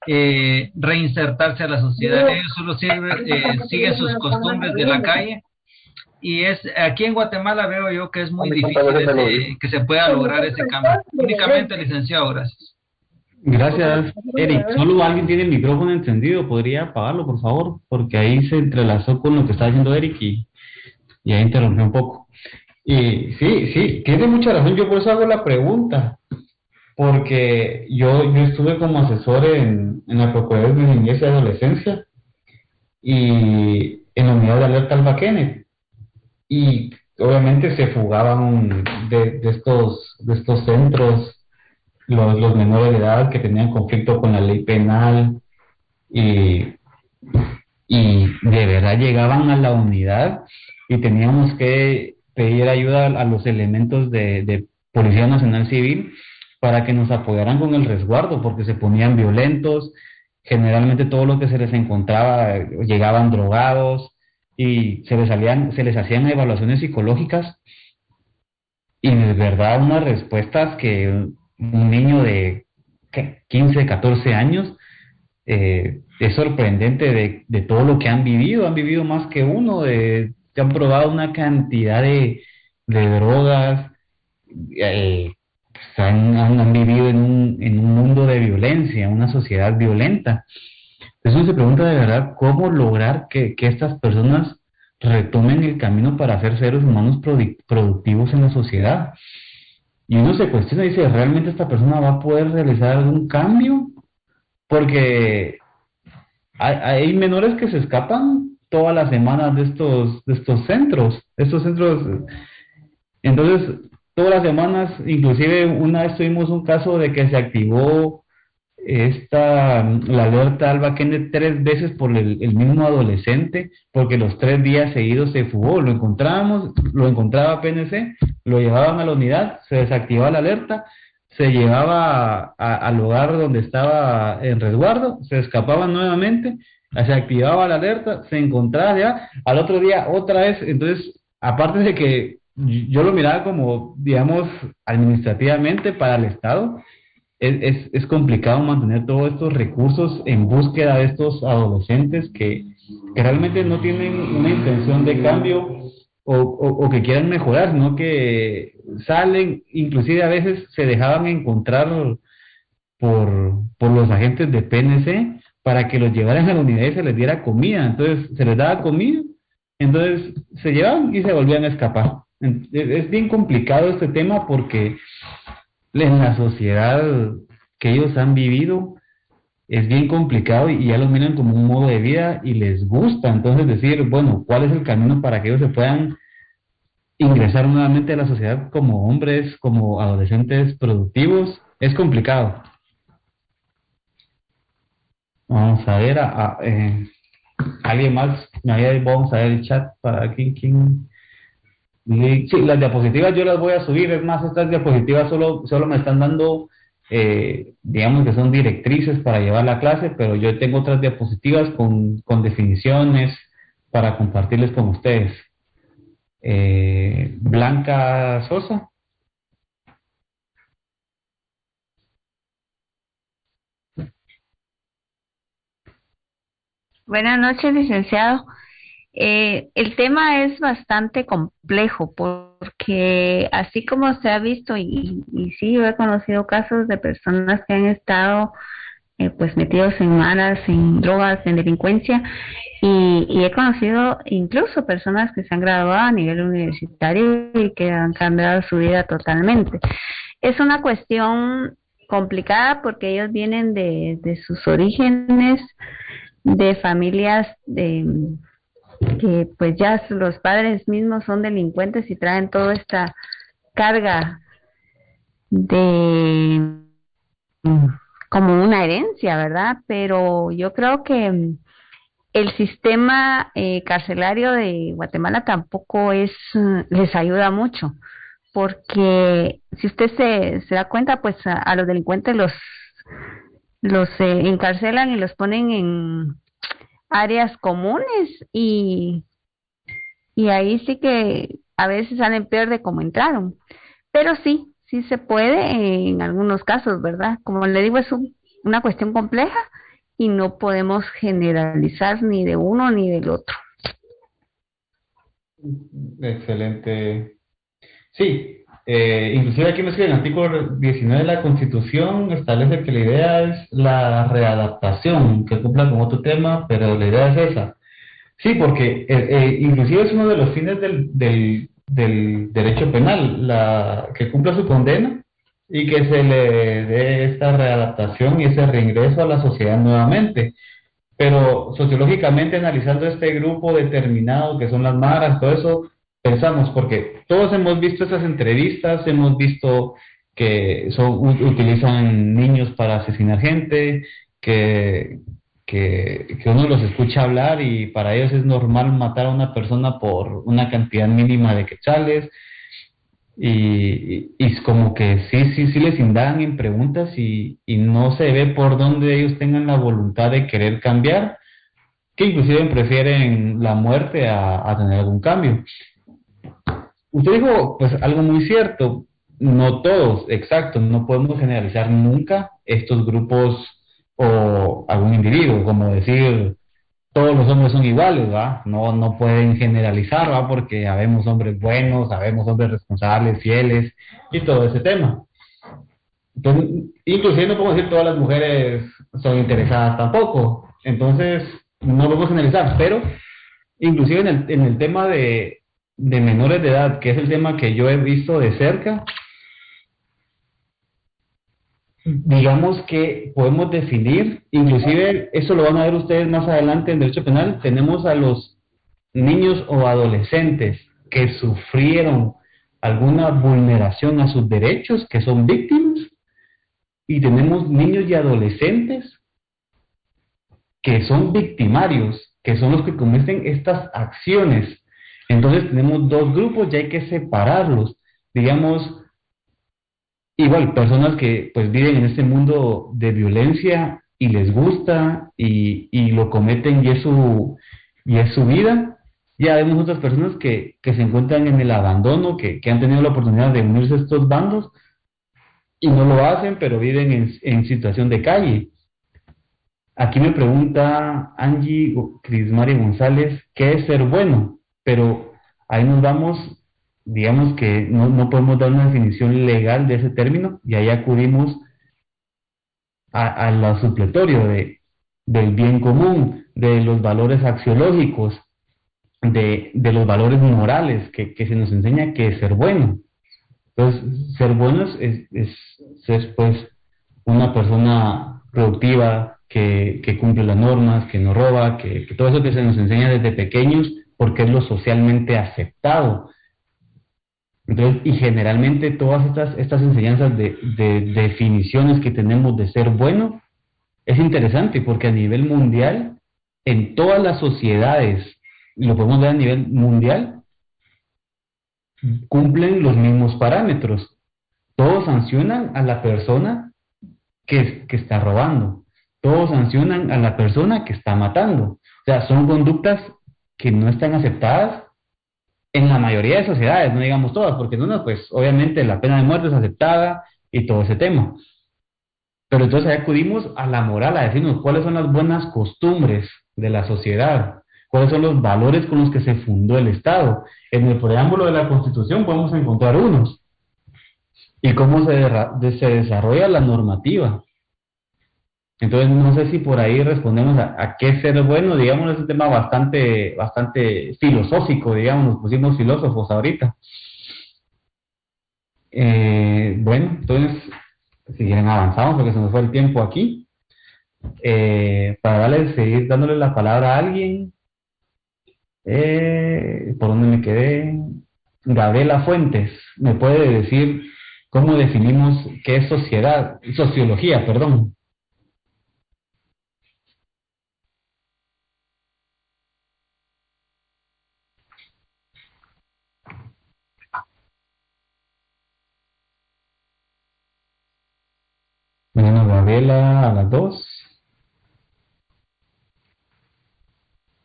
reinsertarse a la sociedad. Ellos solo siguen sus costumbres de la calle y aquí en Guatemala veo yo que es muy difícil que se pueda lograr ese cambio. Únicamente, licenciado, gracias. Gracias, Eric. Solo alguien tiene el micrófono encendido, podría apagarlo, por favor, porque ahí se entrelazó con lo que está diciendo Eric y ahí interrumpió un poco. Y sí, tiene mucha razón. Yo por eso hago la pregunta, porque yo estuve como asesor en la Procuraduría de Niñez y Adolescencia y en la unidad de alerta Alba Kenneth, y obviamente se fugaban de estos centros los menores de edad que tenían conflicto con la ley penal y de verdad llegaban a la unidad y teníamos que pedir ayuda a los elementos de Policía Nacional Civil para que nos apoyaran con el resguardo, porque se ponían violentos, generalmente todo lo que se les encontraba llegaban drogados y se les hacían evaluaciones psicológicas y de verdad unas respuestas que un niño de 15, 14 años es sorprendente de todo lo que han vivido más que uno, han probado una cantidad de drogas, han vivido en un mundo de violencia, una sociedad violenta. Entonces uno se pregunta de verdad cómo lograr que estas personas retomen el camino para ser seres humanos productivos en la sociedad. Y uno se cuestiona y dice, ¿realmente esta persona va a poder realizar algún cambio? Porque hay menores que se escapan todas las semanas de estos centros. Entonces, todas las semanas, inclusive una vez tuvimos un caso de que se activó la alerta Alba Kenneth 3 veces por el mismo adolescente, porque los 3 días seguidos se fugó. Lo encontraba PNC, lo llevaban a la unidad, se desactivaba la alerta, se llevaba al lugar donde estaba en resguardo, se escapaba nuevamente, se activaba la alerta, se encontraba ya, al otro día otra vez. Entonces, aparte de que yo lo miraba como, digamos, administrativamente para el Estado, es complicado mantener todos estos recursos en búsqueda de estos adolescentes que realmente no tienen una intención de cambio o que quieran mejorar, sino que salen, inclusive a veces se dejaban encontrar por los agentes de PNC para que los llevaran a la unidad y se les diera comida. Entonces se les daba comida, entonces se llevaban y se volvían a escapar. Es bien complicado este tema porque en la sociedad que ellos han vivido es bien complicado y ya lo miran como un modo de vida y les gusta. Entonces decir, bueno, ¿cuál es el camino para que ellos se puedan ingresar nuevamente a la sociedad como hombres, como adolescentes productivos? Es complicado. Vamos a ver, alguien más, vamos a ver el chat para quién. Sí, las diapositivas yo las voy a subir. Es más, estas diapositivas solo me están dando, digamos que son directrices para llevar la clase, pero yo tengo otras diapositivas con definiciones para compartirles con ustedes. Blanca Sosa. Buenas noches, licenciado. El tema es bastante complejo porque así como se ha visto y sí, yo he conocido casos de personas que han estado pues metidos en malas, en drogas, en delincuencia y he conocido incluso personas que se han graduado a nivel universitario y que han cambiado su vida totalmente. Es una cuestión complicada porque ellos vienen de sus orígenes, de familias que pues ya los padres mismos son delincuentes y traen toda esta carga de como una herencia, ¿verdad? Pero yo creo que el sistema carcelario de Guatemala tampoco les ayuda mucho, porque si usted se da cuenta, pues a los delincuentes los encarcelan y los ponen en áreas comunes y ahí sí que a veces salen peor de como entraron, pero sí se puede en algunos casos, ¿verdad? Como le digo, es una cuestión compleja y no podemos generalizar ni de uno ni del otro. Excelente. Sí, inclusive aquí me escribe en el artículo 19 de la Constitución, establece que la idea es la readaptación, que cumpla con otro tema, pero la idea es esa. Sí, porque inclusive es uno de los fines del derecho penal, que cumpla su condena y que se le dé esta readaptación y ese reingreso a la sociedad nuevamente. Pero sociológicamente, analizando este grupo determinado que son las maras, todo eso, pensamos, porque todos hemos visto esas entrevistas, hemos visto que utilizan niños para asesinar gente, que uno los escucha hablar y para ellos es normal matar a una persona por una cantidad mínima de quetzales, y es como que sí les indagan en preguntas y no se ve por dónde ellos tengan la voluntad de querer cambiar, que inclusive prefieren la muerte a tener algún cambio. Usted dijo pues algo muy cierto, no todos, exacto, no podemos generalizar nunca estos grupos o algún individuo, como decir todos los hombres son iguales, ¿va? No pueden generalizar, ¿va? Porque habemos hombres buenos, habemos hombres responsables, fieles y todo ese tema. Entonces, inclusive no podemos decir todas las mujeres son interesadas tampoco. Entonces, no podemos generalizar, pero inclusive en el tema de menores de edad, que es el tema que yo he visto de cerca, digamos que podemos definir, inclusive eso lo van a ver ustedes más adelante en Derecho Penal, tenemos a los niños o adolescentes que sufrieron alguna vulneración a sus derechos, que son víctimas, y tenemos niños y adolescentes que son victimarios, que son los que cometen estas acciones. Entonces tenemos dos grupos y hay que separarlos. Digamos, igual, personas que pues viven en este mundo de violencia y les gusta y lo cometen y es su vida. Ya vemos otras personas que se encuentran en el abandono, que han tenido la oportunidad de unirse a estos bandos y no lo hacen, pero viven en situación de calle. Aquí me pregunta Angie Crismari González, ¿qué es ser bueno? Pero ahí nos vamos, digamos que no podemos dar una definición legal de ese término, y ahí acudimos a lo supletorio del bien común, de los valores axiológicos, de los valores morales que se nos enseña que es ser bueno. Entonces, ser bueno es ser pues una persona productiva, que cumple las normas, que no roba, que todo eso que se nos enseña desde pequeños, porque es lo socialmente aceptado. Entonces, y generalmente todas estas enseñanzas de definiciones que tenemos de ser bueno, es interesante porque a nivel mundial, en todas las sociedades, y lo podemos ver a nivel mundial, cumplen los mismos parámetros. Todos sancionan a la persona que está robando. Todos sancionan a la persona que está matando. O sea, son conductas que no están aceptadas en la mayoría de sociedades, no digamos todas, porque pues obviamente la pena de muerte es aceptada y todo ese tema. Pero entonces ahí acudimos a la moral, a decirnos cuáles son las buenas costumbres de la sociedad, cuáles son los valores con los que se fundó el Estado. En el preámbulo de la Constitución podemos encontrar unos. Y cómo se desarrolla la normativa. Entonces, no sé si por ahí respondemos a qué ser bueno, digamos, es un tema bastante filosófico, digamos, nos pusimos filósofos ahorita. Bueno, entonces, si quieren avanzamos porque se nos fue el tiempo aquí. Para seguir dándole la palabra a alguien. ¿Por dónde me quedé? Gabriela Fuentes, ¿me puede decir cómo definimos qué es sociología, perdón? Bueno, Gabriela a las 2.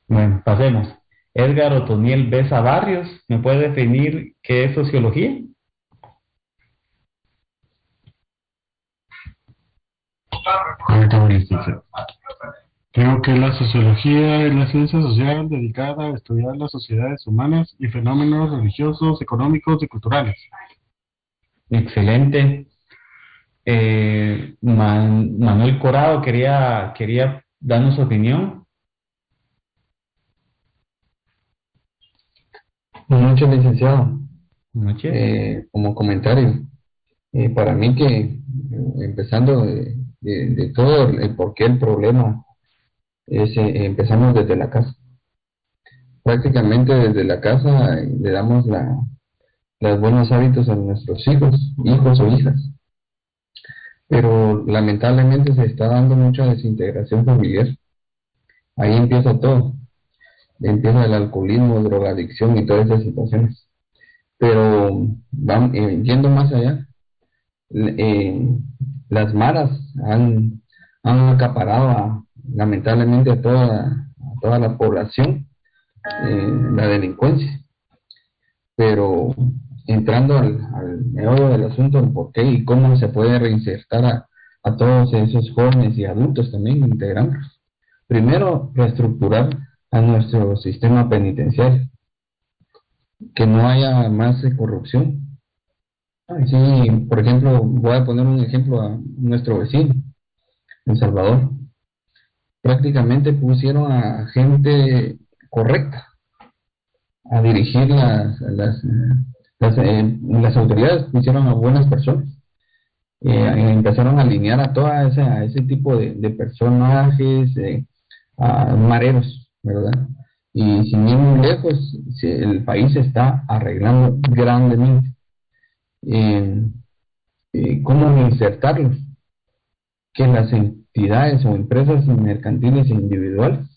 Bueno, pasemos. Edgar Otoniel Besa Barrios, ¿me puede definir qué es sociología? Creo que la sociología es la ciencia social dedicada a estudiar las sociedades humanas y fenómenos religiosos, económicos y culturales. Excelente. Manuel Corado quería darnos su opinión. Buenas noches, licenciado. Buenas noches. Como comentario, para mí que, empezando de todo el por qué el problema, empezamos desde la casa. Prácticamente desde la casa le damos los buenos hábitos a nuestros hijos o hijas. Pero lamentablemente se está dando mucha desintegración familiar. Ahí empieza todo. Empieza el alcoholismo, drogadicción y todas esas situaciones. Pero yendo más allá, las maras han acaparado lamentablemente a toda la población, la delincuencia. Pero entrando al meollo del asunto, el por qué y cómo se puede reinsertar a todos esos jóvenes y adultos también, integrarlos. primero, reestructurar a nuestro sistema penitenciario, que no haya más corrupción. Sí, por ejemplo, voy a poner un ejemplo a nuestro vecino, El Salvador. Prácticamente pusieron a gente correcta a dirigir las autoridades, pusieron a buenas personas. Empezaron a alinear a ese tipo de personajes, a mareros, ¿verdad? Y sin ir muy lejos, el país se está arreglando grandemente. ¿Cómo insertarlos? Que las entidades o empresas mercantiles e individuales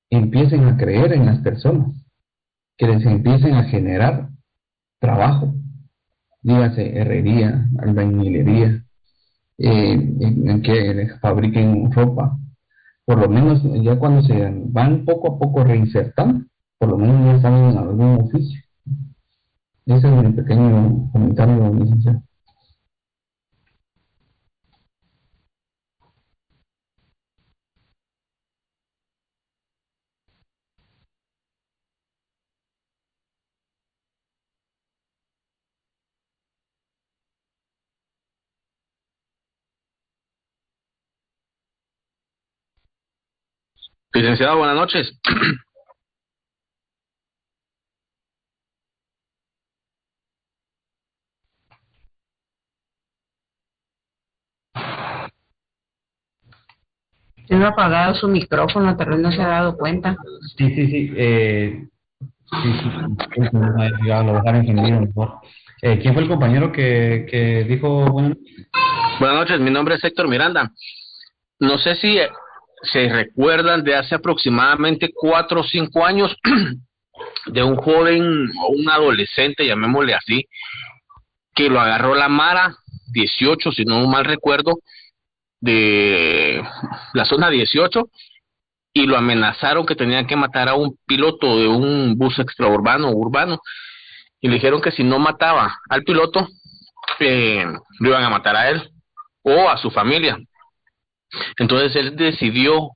empiecen a creer en las personas, que les empiecen a generar trabajo, dígase herrería, albañilería, en que fabriquen ropa. Por lo menos ya cuando se van poco a poco reinsertando, por lo menos ya están en algún oficio. Ese es mi pequeño comentario, licenciado. Licenciado, buenas noches. Tiene apagado su micrófono, tal vez no se ha dado cuenta. Sí, sí, sí. Lo dejar encendido mejor. ¿Quién fue el compañero que dijo buenas noches? Buenas noches, mi nombre es Héctor Miranda. No sé si se recuerdan de hace aproximadamente 4 o 5 años de un joven o un adolescente, llamémosle así, que lo agarró la Mara 18, si no mal recuerdo, de la zona 18, y lo amenazaron que tenían que matar a un piloto de un bus extraurbano urbano, y le dijeron que si no mataba al piloto, lo iban a matar a él o a su familia. Entonces él decidió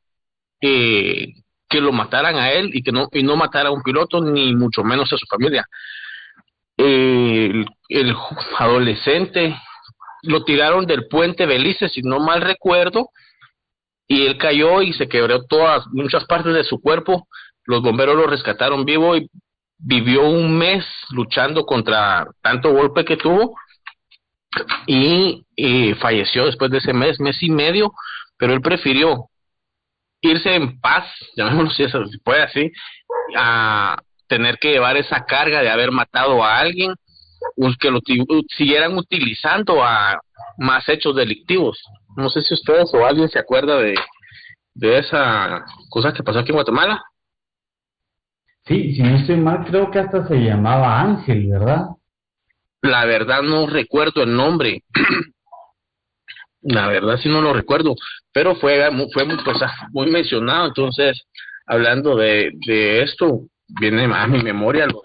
que lo mataran a él y no matara a un piloto, ni mucho menos a su familia. El adolescente lo tiraron del puente Belice, si no mal recuerdo, y él cayó y se quebró muchas partes de su cuerpo. Los bomberos lo rescataron vivo y vivió un mes luchando contra tanto golpe que tuvo, y falleció después de ese mes y medio, pero él prefirió irse en paz, llamémoslo si se puede así, a tener que llevar esa carga de haber matado a alguien, que lo siguieran utilizando a más hechos delictivos. No sé si ustedes o alguien se acuerda de esa cosa que pasó aquí en Guatemala. Sí, si no estoy mal, creo que hasta se llamaba Ángel, ¿verdad? La verdad no recuerdo el nombre. La verdad sí no lo recuerdo, pero fue muy mencionado. Entonces, hablando de esto, viene a mi memoria los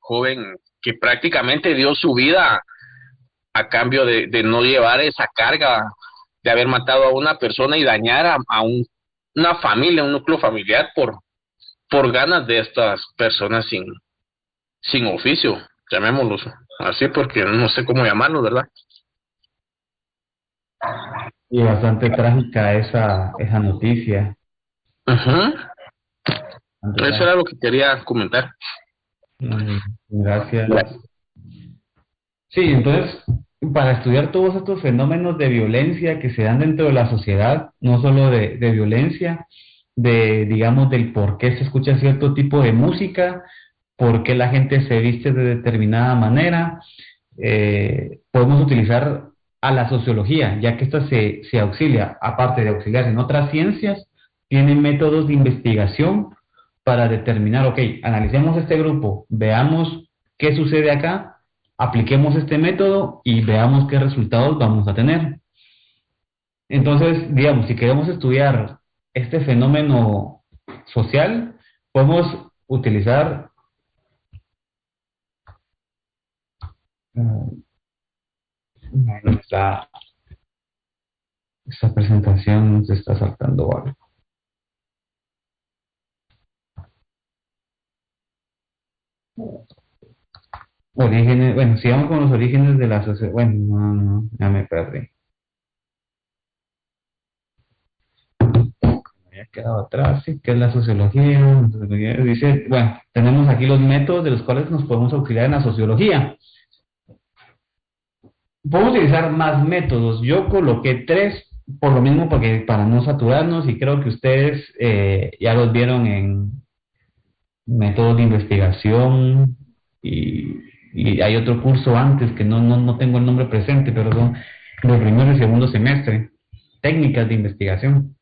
joven que prácticamente dio su vida a cambio de no llevar esa carga de haber matado a una persona y dañar a una familia, un núcleo familiar por ganas de estas personas sin oficio, llamémoslos así, porque no sé cómo llamarlo, ¿verdad? Y bastante trágica esa noticia. Eso era lo que quería comentar. Gracias. Sí, entonces, para estudiar todos estos fenómenos de violencia que se dan dentro de la sociedad, no solo de violencia, digamos, del por qué se escucha cierto tipo de música, por qué la gente se viste de determinada manera, podemos utilizar a la sociología, ya que esta se auxilia, aparte de auxiliarse en otras ciencias, tiene métodos de investigación para determinar, ok, analicemos este grupo, veamos qué sucede acá, apliquemos este método y veamos qué resultados vamos a tener. Entonces, digamos, si queremos estudiar este fenómeno social, podemos utilizar esta presentación se está saltando algo. Orígenes, bueno, sigamos con los orígenes de la sociedad. Bueno, no, ya me perdí. Me había quedado atrás, sí, ¿qué es la sociología? La sociología dice, bueno, tenemos aquí los métodos de los cuales nos podemos auxiliar en la sociología. Podemos utilizar más métodos. Yo coloqué 3, por lo mismo, porque para no saturarnos, y creo que ustedes ya los vieron en métodos de investigación, y hay otro curso antes que no tengo el nombre presente, pero son de primero y segundo semestre, técnicas de investigación.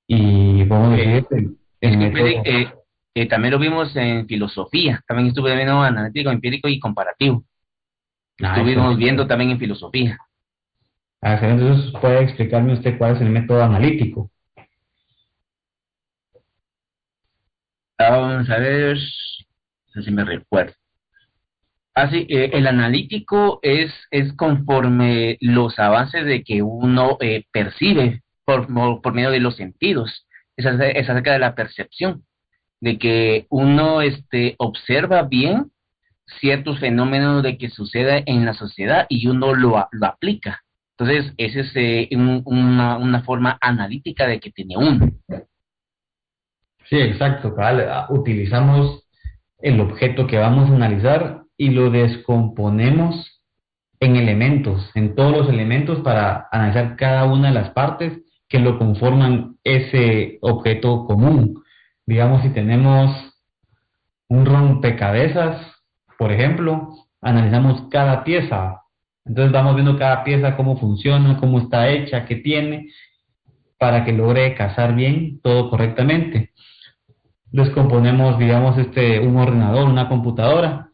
Y vamos a decir, el método... también lo vimos en filosofía, también estuve viendo analítico, empírico y comparativo. Estuvimos viendo también en filosofía. Entonces, ¿puede explicarme usted cuál es el método analítico? Vamos a ver, no sé si me recuerdo. El analítico es conforme los avances de que uno percibe por medio de los sentidos. Es acerca de la percepción, de que uno observa bien ciertos fenómenos de que sucede en la sociedad y uno lo aplica. Entonces, esa es una forma analítica de que tiene uno. Sí, exacto, cabal. Utilizamos el objeto que vamos a analizar y lo descomponemos en elementos, en todos los elementos, para analizar cada una de las partes que lo conforman ese objeto común. Digamos, si tenemos un rompecabezas, por ejemplo, analizamos cada pieza. Entonces vamos viendo cada pieza, cómo funciona, cómo está hecha, qué tiene, para que logre casar bien todo correctamente. Descomponemos, digamos, un ordenador, una computadora.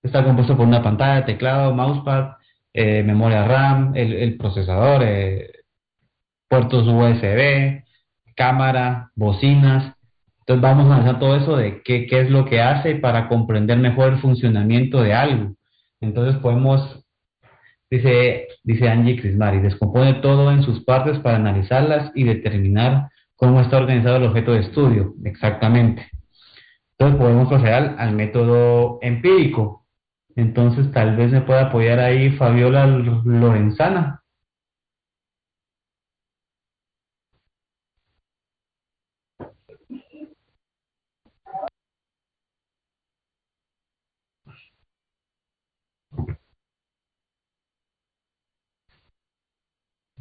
Está compuesto por una pantalla, teclado, mousepad, memoria RAM, el procesador, puertos USB, cámara, bocinas. Entonces vamos a analizar todo eso de qué es lo que hace para comprender mejor el funcionamiento de algo. Entonces podemos, dice Angie Crismari, descompone todo en sus partes para analizarlas y determinar cómo está organizado el objeto de estudio. Exactamente. Entonces podemos proceder al método empírico. Entonces tal vez me pueda apoyar ahí Fabiola Lorenzana.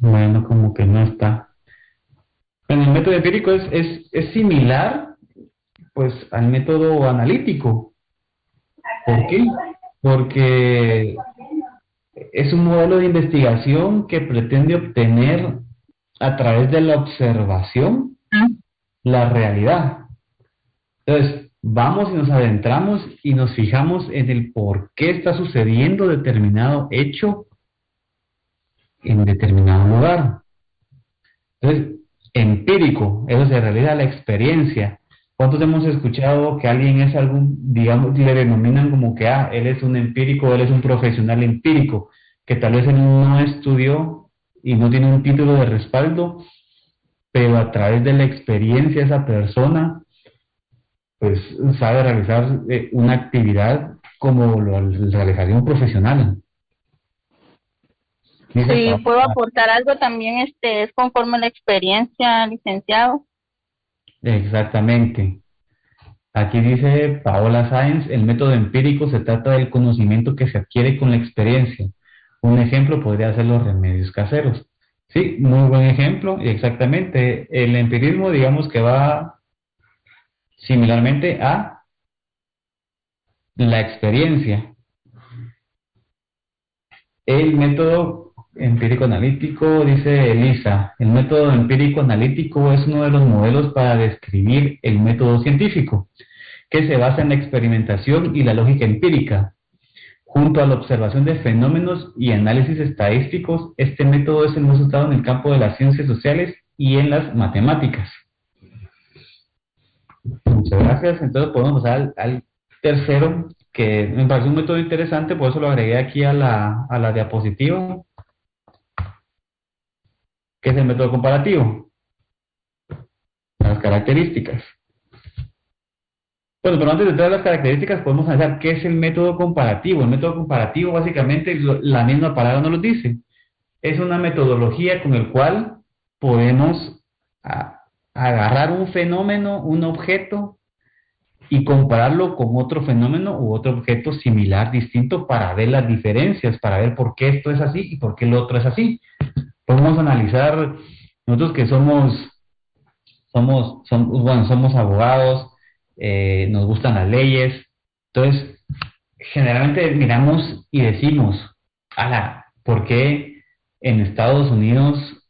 Bueno, como que no está. Bueno, el método empírico es similar, pues, al método analítico. ¿Por qué? Porque es un modelo de investigación que pretende obtener a través de la observación la realidad. Entonces, vamos y nos adentramos y nos fijamos en el por qué está sucediendo determinado hecho en determinado lugar. Entonces, empírico, eso se realiza la experiencia. ¿Cuántos hemos escuchado que alguien es digamos, le denominan como que, él es un empírico, él es un profesional empírico, que tal vez él no estudió y no tiene un título de respaldo, pero a través de la experiencia esa persona, pues, sabe realizar una actividad como lo realizaría un profesional. Si puedo aportar algo también, es conforme a la experiencia, licenciado. Exactamente. Aquí dice Paola Sáenz, el método empírico se trata del conocimiento que se adquiere con la experiencia. Un ejemplo podría ser los remedios caseros. Sí, muy buen ejemplo, y exactamente. El empirismo, digamos que va similarmente a la experiencia. El método empírico analítico, dice Elisa, el método empírico analítico es uno de los modelos para describir el método científico, que se basa en la experimentación y la lógica empírica. Junto a la observación de fenómenos y análisis estadísticos, este método es el más usado en el campo de las ciencias sociales y en las matemáticas. Muchas gracias. Entonces podemos pasar al tercero, que me parece un método interesante, por eso lo agregué aquí a la diapositiva, que es el método comparativo. Las características. Bueno, pero antes de todas las características podemos analizar qué es el método comparativo. El método comparativo básicamente, la misma palabra nos lo dice, es una metodología con el cual podemos agarrar un fenómeno, un objeto, y compararlo con otro fenómeno u otro objeto similar, distinto, para ver las diferencias, para ver por qué esto es así y por qué el otro es así. Podemos analizar, nosotros que somos abogados, nos gustan las leyes, entonces generalmente miramos y decimos, ¿por qué en Estados Unidos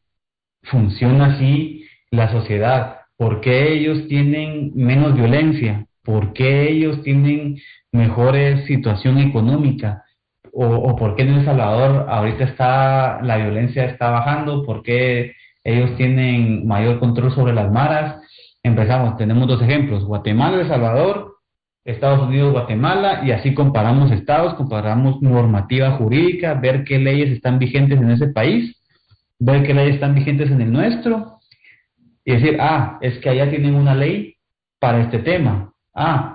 funciona así la sociedad? ¿Por qué ellos tienen menos violencia? ¿Por qué ellos tienen mejores situación económica? ¿O por qué en El Salvador ahorita la violencia está bajando? ¿Por qué ellos tienen mayor control sobre las maras? Empezamos, tenemos 2 ejemplos, Guatemala, El Salvador, Estados Unidos, Guatemala, y así comparamos estados, comparamos normativa jurídica, ver qué leyes están vigentes en ese país, ver qué leyes están vigentes en el nuestro, y decir, es que allá tienen una ley para este tema.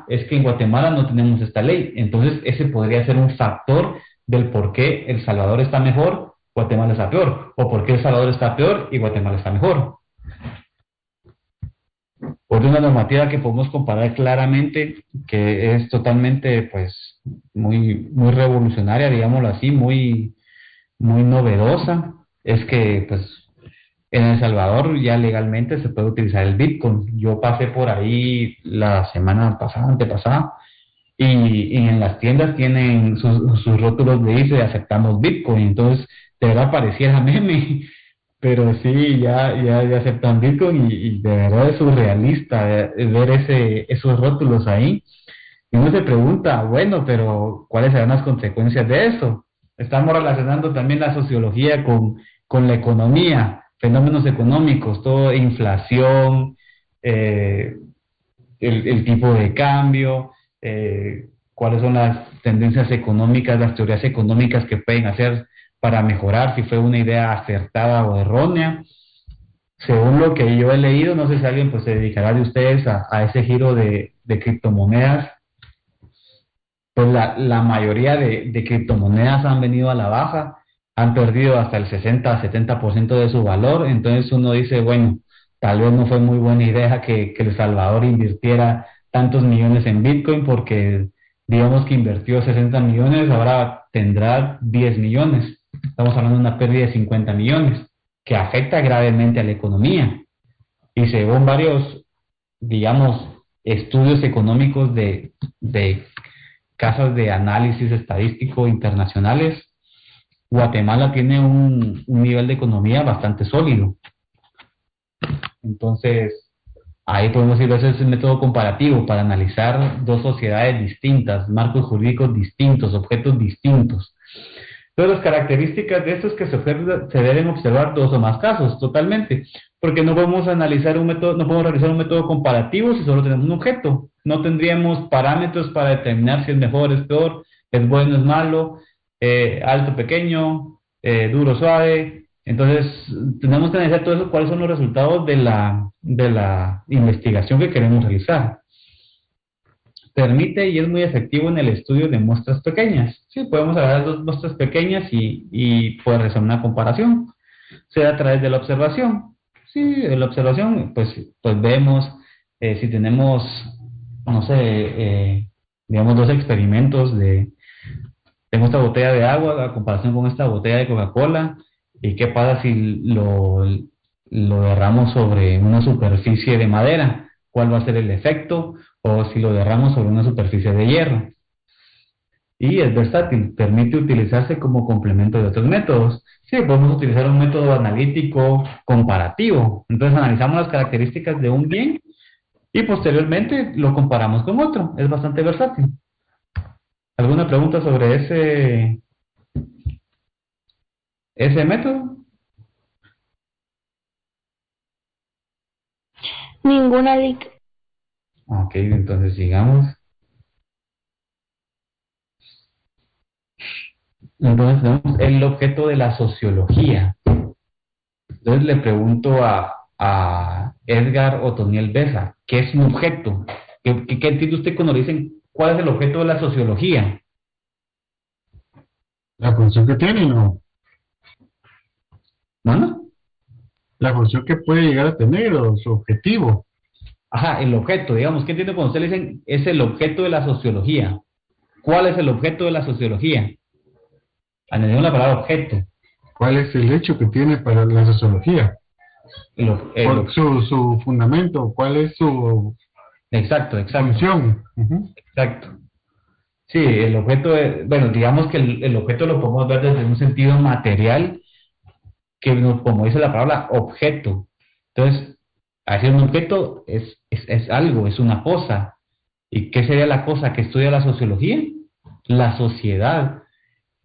Es que en Guatemala no tenemos esta ley. Entonces ese podría ser un factor del por qué El Salvador está mejor, Guatemala está peor, o por qué El Salvador está peor y Guatemala está mejor. Por una normativa que podemos comparar claramente, que es totalmente, pues, muy revolucionaria, digámoslo así, muy novedosa, es que, pues, en El Salvador ya legalmente se puede utilizar el Bitcoin. Yo pasé por ahí la semana pasada, antepasada, y en las tiendas tienen sus rótulos de dice aceptamos Bitcoin. Entonces, de verdad pareciera meme, pero sí, ya aceptan Bitcoin y de verdad es surrealista ver esos rótulos ahí. Y uno se pregunta, bueno, pero ¿cuáles serán las consecuencias de eso? Estamos relacionando también la sociología con la economía, fenómenos económicos, todo inflación, el tipo de cambio, cuáles son las tendencias económicas, las teorías económicas que pueden hacer para mejorar, si fue una idea acertada o errónea. Según lo que yo he leído, no sé si alguien pues se dedicará de ustedes a ese giro de criptomonedas, pues la mayoría de criptomonedas han venido a la baja, han perdido hasta el 60-70% de su valor. Entonces uno dice, bueno, tal vez no fue muy buena idea que El Salvador invirtiera tantos millones en Bitcoin, porque digamos que invirtió 60 millones, ahora tendrá 10 millones. Estamos hablando de una pérdida de 50 millones, que afecta gravemente a la economía. Y según varios, digamos, estudios económicos de casas de análisis estadístico internacionales, Guatemala tiene un nivel de economía bastante sólido. Entonces, ahí podemos decir, ese es el método comparativo para analizar 2 sociedades distintas, marcos jurídicos distintos, objetos distintos. Entonces, las características de esto es que se deben observar 2 o más casos, totalmente, porque no podemos analizar un método, no podemos realizar un método comparativo si solo tenemos un objeto. No tendríamos parámetros para determinar si es mejor, es peor, es bueno, es malo, alto, pequeño, duro, suave. Entonces, tenemos que analizar todo eso, cuáles son los resultados de la investigación que queremos realizar. Permite y es muy efectivo en el estudio de muestras pequeñas. Sí, podemos agarrar 2 muestras pequeñas y poder realizar una comparación. Sea a través de la observación. Sí, en la observación, pues vemos si tenemos, no sé, digamos 2 experimentos tengo esta botella de agua a comparación con esta botella de Coca-Cola, y qué pasa si lo derramos sobre una superficie de madera, cuál va a ser el efecto, o si lo derramos sobre una superficie de hierro. Y es versátil, permite utilizarse como complemento de otros métodos. Sí, podemos utilizar un método analítico comparativo. Entonces analizamos las características de un bien y posteriormente lo comparamos con otro. Es bastante versátil. ¿Alguna pregunta sobre ese método? Ninguna, Lic. Ok, entonces sigamos. Entonces tenemos el objeto de la sociología. Entonces le pregunto a Edgar Otoniel Besa, ¿qué es un objeto? ¿Qué entiende usted cuando le dicen cuál es el objeto de la sociología? La función que tiene, ¿no? ¿Mano? La función que puede llegar a tener o su objetivo. Ajá, el objeto, digamos, ¿qué entiende cuando usted le dicen es el objeto de la sociología? ¿Cuál es el objeto de la sociología? Añadimos la palabra objeto. ¿Cuál es el hecho que tiene para la sociología? Su fundamento, ¿cuál es su exacto. función? Exacto. Sí, el objeto, bueno, digamos que el objeto lo podemos ver desde un sentido material, que como dice la palabra, objeto. Entonces, hacer un objeto es algo, es una cosa. ¿Y qué sería la cosa que estudia la sociología? La sociedad,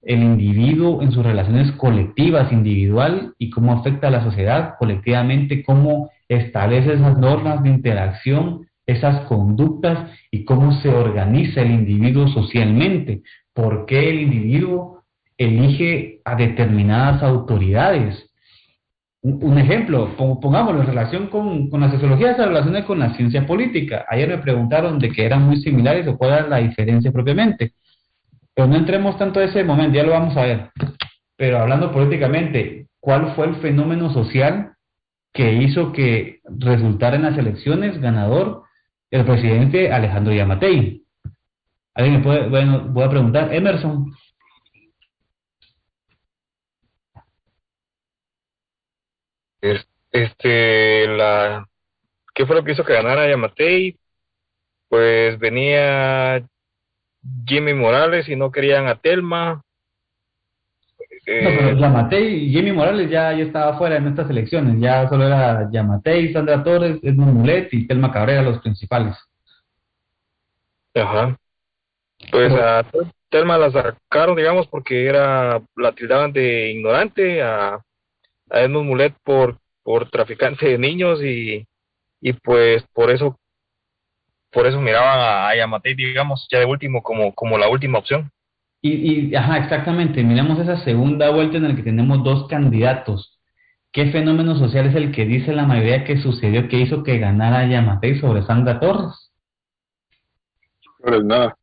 el individuo en sus relaciones colectivas, individual, y cómo afecta a la sociedad colectivamente, cómo establece esas normas de interacción, esas conductas y cómo se organiza el individuo socialmente, por qué el individuo elige a determinadas autoridades. Un ejemplo, pongámoslo en relación con la sociología, se relaciona con la ciencia política. Ayer me preguntaron de que eran muy similares o cuál era la diferencia propiamente. Pero no entremos tanto a ese momento, ya lo vamos a ver. Pero hablando políticamente, ¿cuál fue el fenómeno social que hizo que resultara en las elecciones ganador el presidente Alejandro Yamatei? ¿Alguien me puede, bueno, voy a preguntar, Emerson? ¿Qué fue lo que hizo que ganara Yamatei? Pues venía Jimmy Morales y no querían a Telma. No, pero Yamatei y Jimmy Morales ya estaba fuera en estas elecciones, ya solo era Yamatei, Sandra Torres, Edmund Mulet y Telma Cabrera los principales. Ajá. Pues a Telma la sacaron, digamos, porque la tildaban de ignorante, a Edmund Mulet por traficante de niños y pues por eso miraban a Yamatei, digamos, ya de último como la última opción. Ajá, exactamente, miramos esa segunda vuelta en la que tenemos dos candidatos. ¿Qué fenómeno social es el que dice la mayoría que sucedió que hizo que ganara Yamatei sobre Sandra Torres? Pues nada.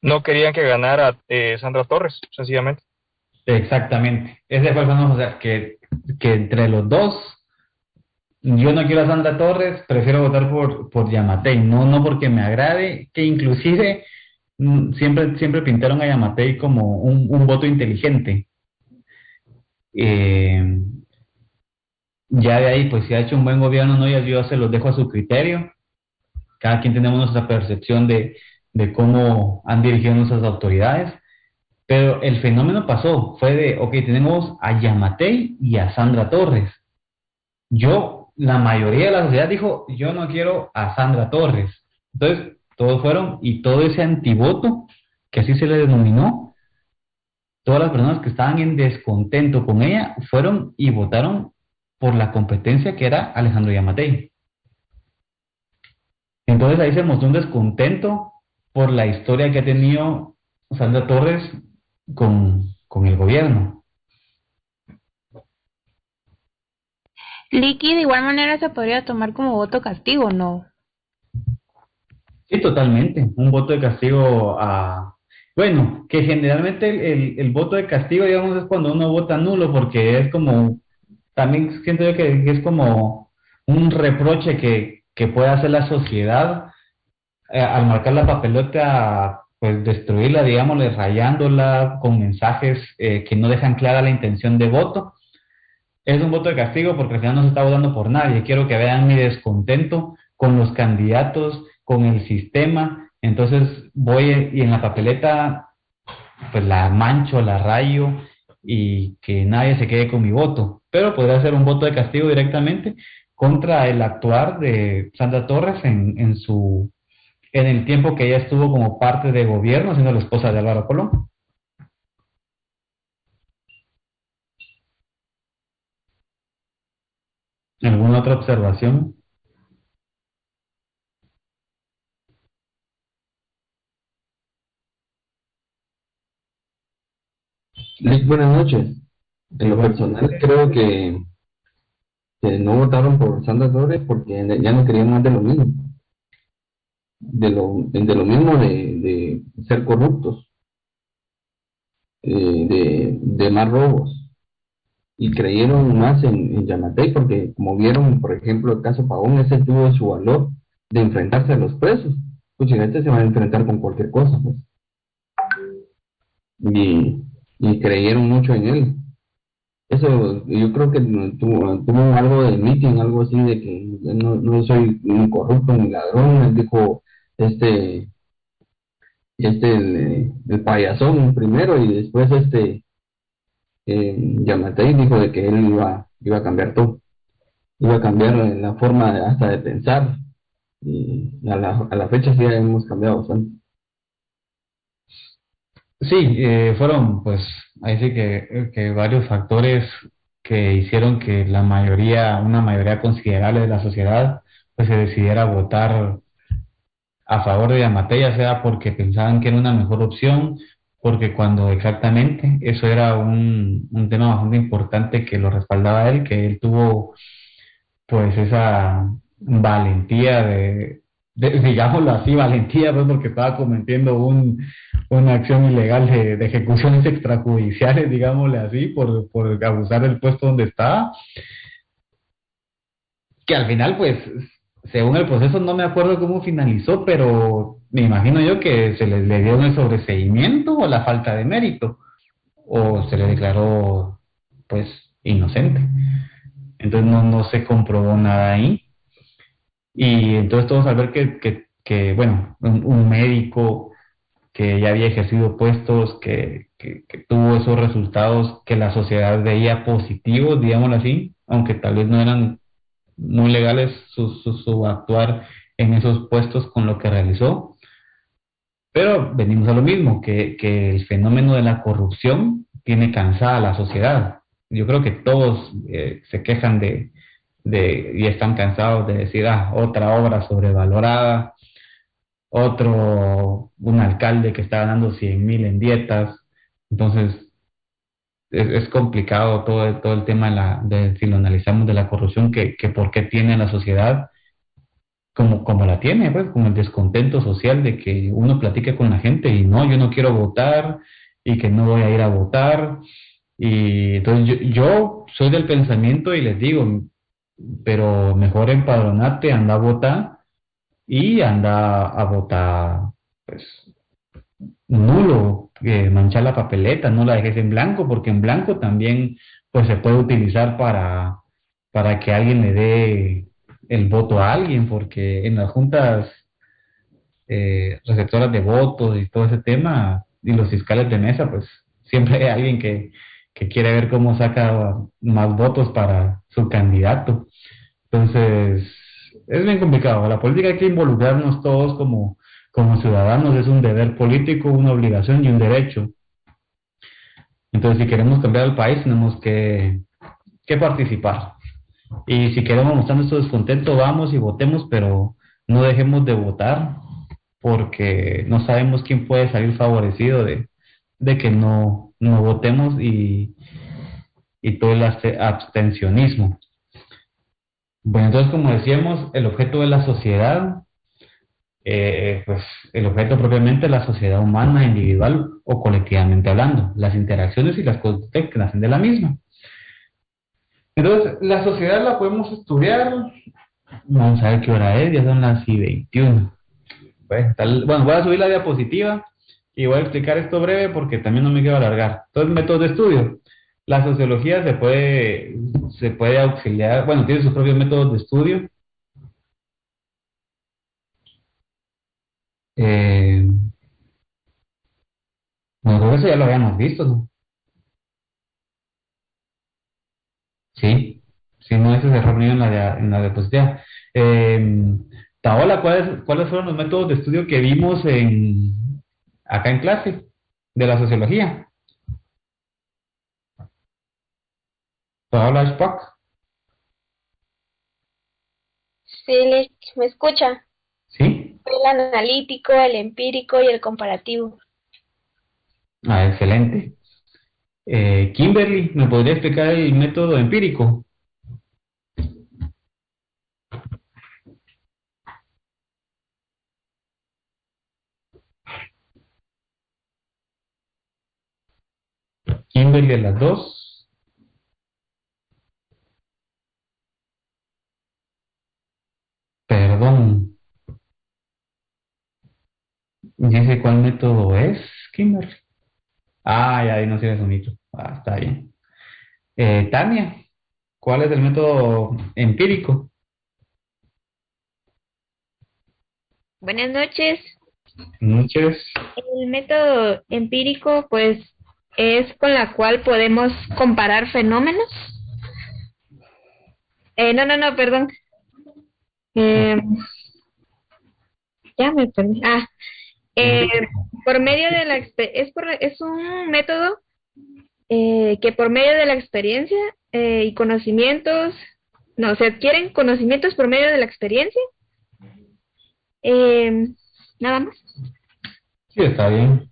No querían que ganara Sandra Torres, sencillamente. Exactamente, ese fue el fenómeno social, que entre los dos, yo no quiero a Sandra Torres, prefiero votar por Yamatei, no porque me agrade, que inclusive siempre pintaron a Yamatei como un voto inteligente. Ya de ahí, pues si ha hecho un buen gobierno, no, yo se los dejo a su criterio. Cada quien tenemos nuestra percepción de cómo han dirigido nuestras autoridades. Pero el fenómeno pasó, fue de, ok, tenemos a Yamatei y a Sandra Torres. La mayoría de la sociedad dijo, yo no quiero a Sandra Torres. Entonces, todos fueron, y todo ese antivoto, que así se le denominó, todas las personas que estaban en descontento con ella, fueron y votaron por la competencia que era Alejandro Yamatei. Entonces ahí se mostró un descontento por la historia que ha tenido Sandra Torres con el gobierno. Liqui, de igual manera se podría tomar como voto castigo, ¿no? Sí, totalmente. Un voto de castigo bueno, que generalmente el voto de castigo, digamos, es cuando uno vota nulo, porque es como, también siento yo que es como un reproche que puede hacer la sociedad al marcar la papeleta, pues destruirla, digámosle, rayándola con mensajes que no dejan clara la intención de voto. Es un voto de castigo porque al final no se está votando por nadie. Quiero que vean mi descontento con los candidatos, con el sistema. Entonces voy y en la papeleta pues la mancho, la rayo y que nadie se quede con mi voto. Pero podría ser un voto de castigo directamente contra el actuar de Sandra Torres en el tiempo que ella estuvo como parte de gobierno, siendo la esposa de Álvaro Colón. ¿Alguna otra observación? Lick, buenas noches. En lo personal creo que que no votaron por Sandra Torres porque ya no querían más de lo mismo, de lo mismo de ser corruptos, de más robos, y creyeron más en Yamatei porque como vieron, por ejemplo, el caso Pavón, ese tuvo su valor de enfrentarse a los presos. Pues si este se va a enfrentar con cualquier cosa, pues. Y creyeron mucho en él. Eso, yo creo que tuvo algo de meeting, algo así de que yo no soy ni corrupto ni ladrón, él dijo el payasón primero, y después Yamatei dijo de que él iba a cambiar todo, iba a cambiar la forma hasta de pensar, y a la fecha sí hemos cambiado bastante. Sí, fueron pues ahí sí que varios factores que hicieron que una mayoría considerable de la sociedad pues se decidiera votar a favor de Yamatei, ya sea porque pensaban que era una mejor opción, porque cuando exactamente eso era un tema bastante importante que lo respaldaba a él, que él tuvo pues esa valentía digámoslo así, valentía, pues porque estaba cometiendo una acción ilegal de ejecuciones extrajudiciales, digámosle así, por abusar del puesto donde estaba, que al final, pues, según el proceso, no me acuerdo cómo finalizó, pero me imagino yo que se le dio el sobreseimiento o la falta de mérito, o se le declaró, pues, inocente. Entonces no se comprobó nada ahí. Y entonces todos al ver que bueno, un médico que ya había ejercido puestos, que tuvo esos resultados que la sociedad veía positivos, digámoslo así, aunque tal vez no eran muy legales su actuar en esos puestos con lo que realizó. Pero venimos a lo mismo, que el fenómeno de la corrupción tiene cansada a la sociedad. Yo creo que todos se quejan y están cansados de decir, otra obra sobrevalorada, un alcalde que está ganando 100,000 en dietas. Entonces, es complicado todo el tema si lo analizamos de la corrupción, que por qué tiene la sociedad como la tiene, pues, como el descontento social de que uno platica con la gente y no, yo no quiero votar y que no voy a ir a votar. Y entonces yo soy del pensamiento y les digo, pero mejor empadronate, anda a votar y anda a votar, pues, nulo, manchar la papeleta, no la dejes en blanco, porque en blanco también pues se puede utilizar para que alguien le dé el voto a alguien, porque en las juntas receptoras de votos y todo ese tema, y los fiscales de mesa, pues siempre hay alguien que quiere ver cómo saca más votos para su candidato. Entonces, es bien complicado. La política hay que involucrarnos todos como ciudadanos, es un deber político, una obligación y un derecho. Entonces, si queremos cambiar el país, tenemos que participar. Y si queremos mostrar nuestro descontento, vamos y votemos, pero no dejemos de votar, porque no sabemos quién puede salir favorecido de que no votemos y todo el abstencionismo. Bueno, entonces, como decíamos, el objeto de la sociedad, pues el objeto propiamente es la sociedad humana, individual o colectivamente hablando, las interacciones y las conductas que nacen de la misma. Entonces, la sociedad la podemos estudiar. Vamos a ver qué hora es, ya son las 21. Bueno, voy a subir la diapositiva y voy a explicar esto breve porque también no me quiero alargar. Entonces, métodos de estudio. La sociología se puede auxiliar, bueno, tiene sus propios métodos de estudio. Bueno, eso ya lo habíamos visto, ¿no? Sí, no, ese es error mío en la diapositiva. Paola, ¿cuáles fueron los métodos de estudio que vimos acá en clase de la sociología? Paola Spock. Sí, ¿me escucha? Sí. El analítico, el empírico y el comparativo. Excelente. Kimberly, ¿me podría explicar el método empírico? nombre de las dos. Perdón. Dice cuál método es, Kimberly. Ah, ya ahí no sirve su micro. Ah, está bien. Tania, ¿cuál es el método empírico? Buenas noches. Noches. El método empírico, pues, es con la cual podemos comparar fenómenos. No, perdón. Ya me perdí. Por medio de la es un método que por medio de la experiencia y conocimientos, se adquieren conocimientos por medio de la experiencia. Nada más. Sí, está bien.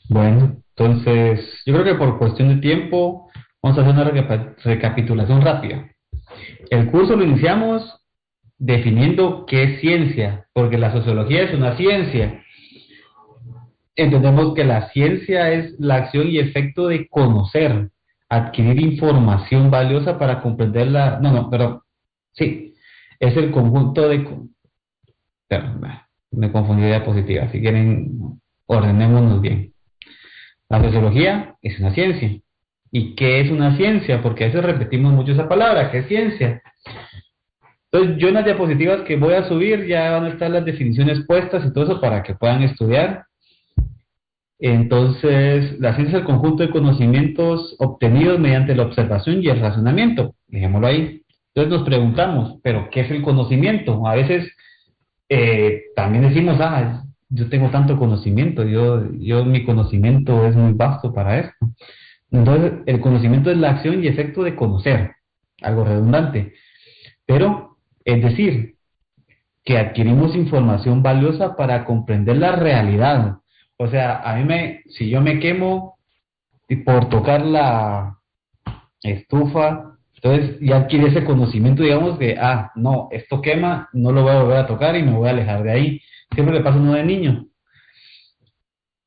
Bueno, entonces, yo creo que por cuestión de tiempo, vamos a hacer una recapitulación rápida. El curso lo iniciamos definiendo qué es ciencia, porque la sociología es una ciencia. Entendemos que la ciencia es la acción y efecto de conocer, adquirir información valiosa para comprender la... Sí, es el conjunto de... Perdón, me confundí de diapositiva. Si quieren, ordenémonos bien. La sociología es una ciencia. ¿Y qué es una ciencia? Porque a veces repetimos mucho esa palabra, ¿qué es ciencia? Entonces, yo en las diapositivas que voy a subir ya van a estar las definiciones puestas y todo eso para que puedan estudiar. Entonces, la ciencia es el conjunto de conocimientos obtenidos mediante la observación y el razonamiento. Dejémoslo ahí. Entonces nos preguntamos, ¿pero qué es el conocimiento? A veces también decimos, yo tengo tanto conocimiento, mi conocimiento es muy vasto para esto. Entonces, el conocimiento es la acción y efecto de conocer, algo redundante. Pero, es decir, que adquirimos información valiosa para comprender la realidad. O sea, si yo me quemo por tocar la estufa, entonces ya adquirí ese conocimiento, digamos, de, no, esto quema, no lo voy a volver a tocar y me voy a alejar de ahí. Siempre le pasa a uno de niño.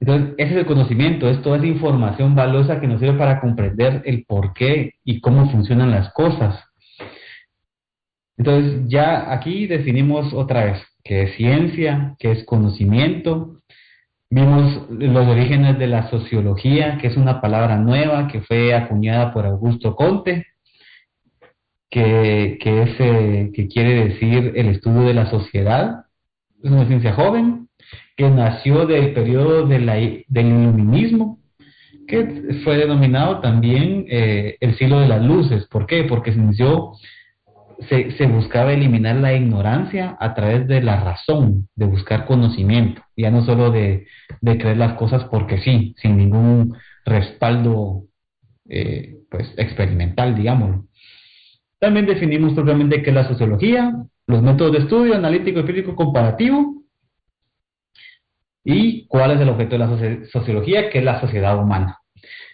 Entonces, ese es el conocimiento, es toda esa información valiosa que nos sirve para comprender el por qué y cómo funcionan las cosas. Entonces, ya aquí definimos otra vez qué es ciencia, qué es conocimiento. Vimos los orígenes de la sociología, que es una palabra nueva que fue acuñada por Augusto Comte, que quiere decir el estudio de la sociedad. Es una ciencia joven, que nació del periodo del iluminismo, que fue denominado también el siglo de las luces. ¿Por qué? Porque se buscaba eliminar la ignorancia a través de la razón, de buscar conocimiento, ya no solo de creer las cosas porque sí, sin ningún respaldo experimental, digámoslo. También definimos propiamente qué es la sociología, los métodos de estudio, analítico, empírico, comparativo, y cuál es el objeto de la sociología, que es la sociedad humana.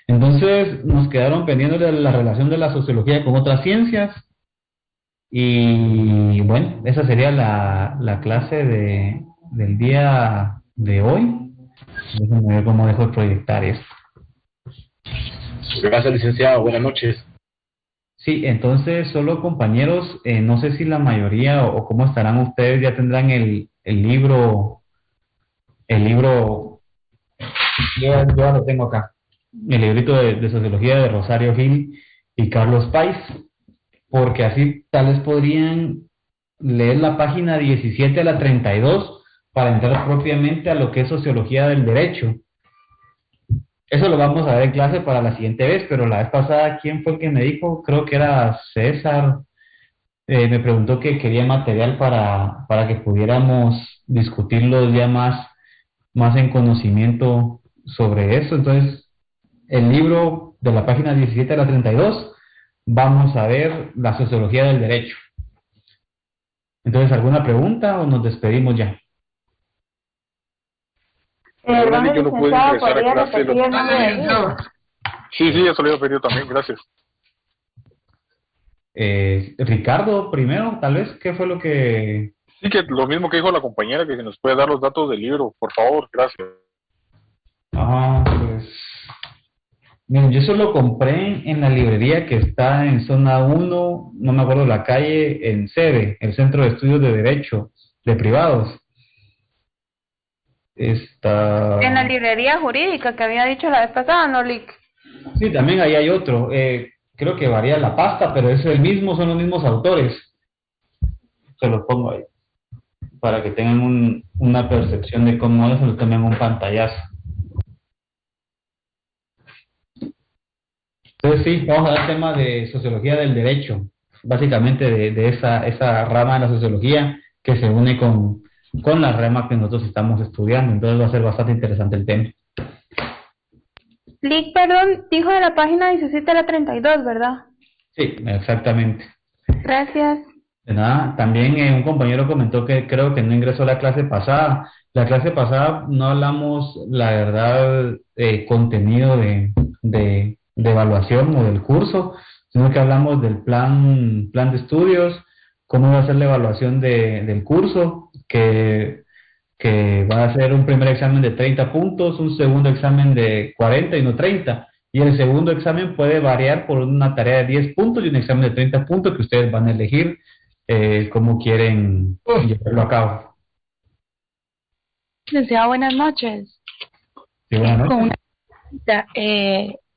Entonces, nos quedaron pendientes de la relación de la sociología con otras ciencias, y bueno, esa sería la clase del día de hoy. Déjenme ver cómo dejo de proyectar esto. Gracias, licenciado. Buenas noches. Sí, entonces, solo compañeros, no sé si la mayoría o cómo estarán ustedes, ya tendrán el libro, yo lo tengo acá, el librito de sociología de Rosario Gil y Carlos Páez, porque así tal vez podrían leer la página 17 a la 32 para entrar propiamente a lo que es sociología del derecho. Eso lo vamos a ver en clase para la siguiente vez, pero la vez pasada, ¿quién fue el que me dijo? Creo que era César. Me preguntó que quería material para que pudiéramos discutirlo ya más en conocimiento sobre eso. Entonces, el libro de la página 17 a la 32, vamos a ver la sociología del derecho. Entonces, ¿alguna pregunta o nos despedimos ya? Yo no puedo ingresar a clase. Sí, eso lo iba a pedir también, gracias. Ricardo, primero, tal vez, ¿qué fue lo que...? Sí, que lo mismo que dijo la compañera, que si nos puede dar los datos del libro, por favor, gracias. Pues, miren, yo solo compré en la librería que está en zona 1, no me acuerdo la calle, en CEDE, el Centro de Estudios de Derecho de Privados. Está... En la librería jurídica que había dicho la vez pasada, ¿no, Lick? Sí, también ahí hay otro. Creo que varía la pasta, pero es el mismo, son los mismos autores. Se los pongo ahí, para que tengan una percepción de cómo es, se los tomen un pantallazo. Entonces sí, vamos a dar tema de sociología del derecho, básicamente de esa rama de la sociología que se une con la rama que nosotros estamos estudiando, entonces va a ser bastante interesante el tema. Lick, perdón, dijo de la página 17 a la 32, ¿verdad? Sí, exactamente. Gracias. De nada, también un compañero comentó que creo que no ingresó a la clase pasada. La clase pasada no hablamos, la verdad, contenido de evaluación o del curso, sino que hablamos del plan de estudios, cómo va a ser la evaluación del curso, que va a ser un primer examen de 30 puntos, un segundo examen de 40 y no 30. Y el segundo examen puede variar por una tarea de 10 puntos y un examen de 30 puntos que ustedes van a elegir cómo quieren llevarlo a cabo. Licenciado, buenas noches. Sí, buenas noches. Con una pregunta,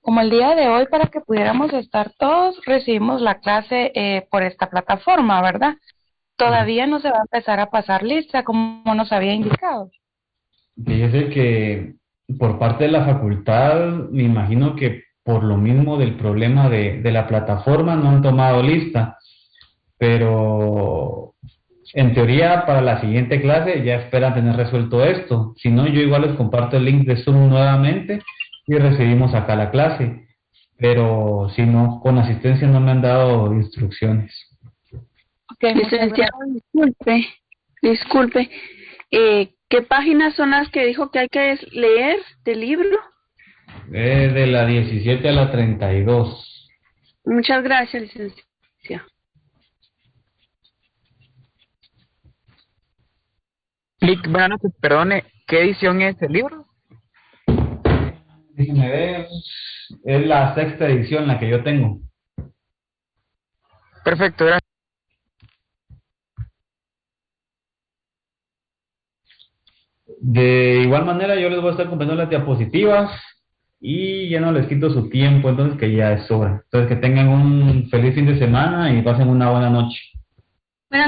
como el día de hoy, para que pudiéramos estar todos, recibimos la clase por esta plataforma, ¿verdad? Todavía no se va a empezar a pasar lista como nos había indicado. Fíjese que por parte de la facultad, me imagino que por lo mismo del problema de la plataforma no han tomado lista, pero en teoría para la siguiente clase ya esperan tener resuelto esto. Si no, yo igual les comparto el link de Zoom nuevamente y recibimos acá la clase, pero si no, con asistencia no me han dado instrucciones. Okay, licenciado, disculpe, ¿qué páginas son las que dijo que hay que leer del libro? De la 17 a la 32. Muchas gracias, licenciado. Lick, buenas noches, perdone, ¿qué edición es el libro? Déjeme ver, es la 6ª edición la que yo tengo. Perfecto, gracias. De igual manera yo les voy a estar compartiendo las diapositivas y ya no les quito su tiempo, entonces que ya es hora. Entonces que tengan un feliz fin de semana y pasen una buena noche. Buenas noches.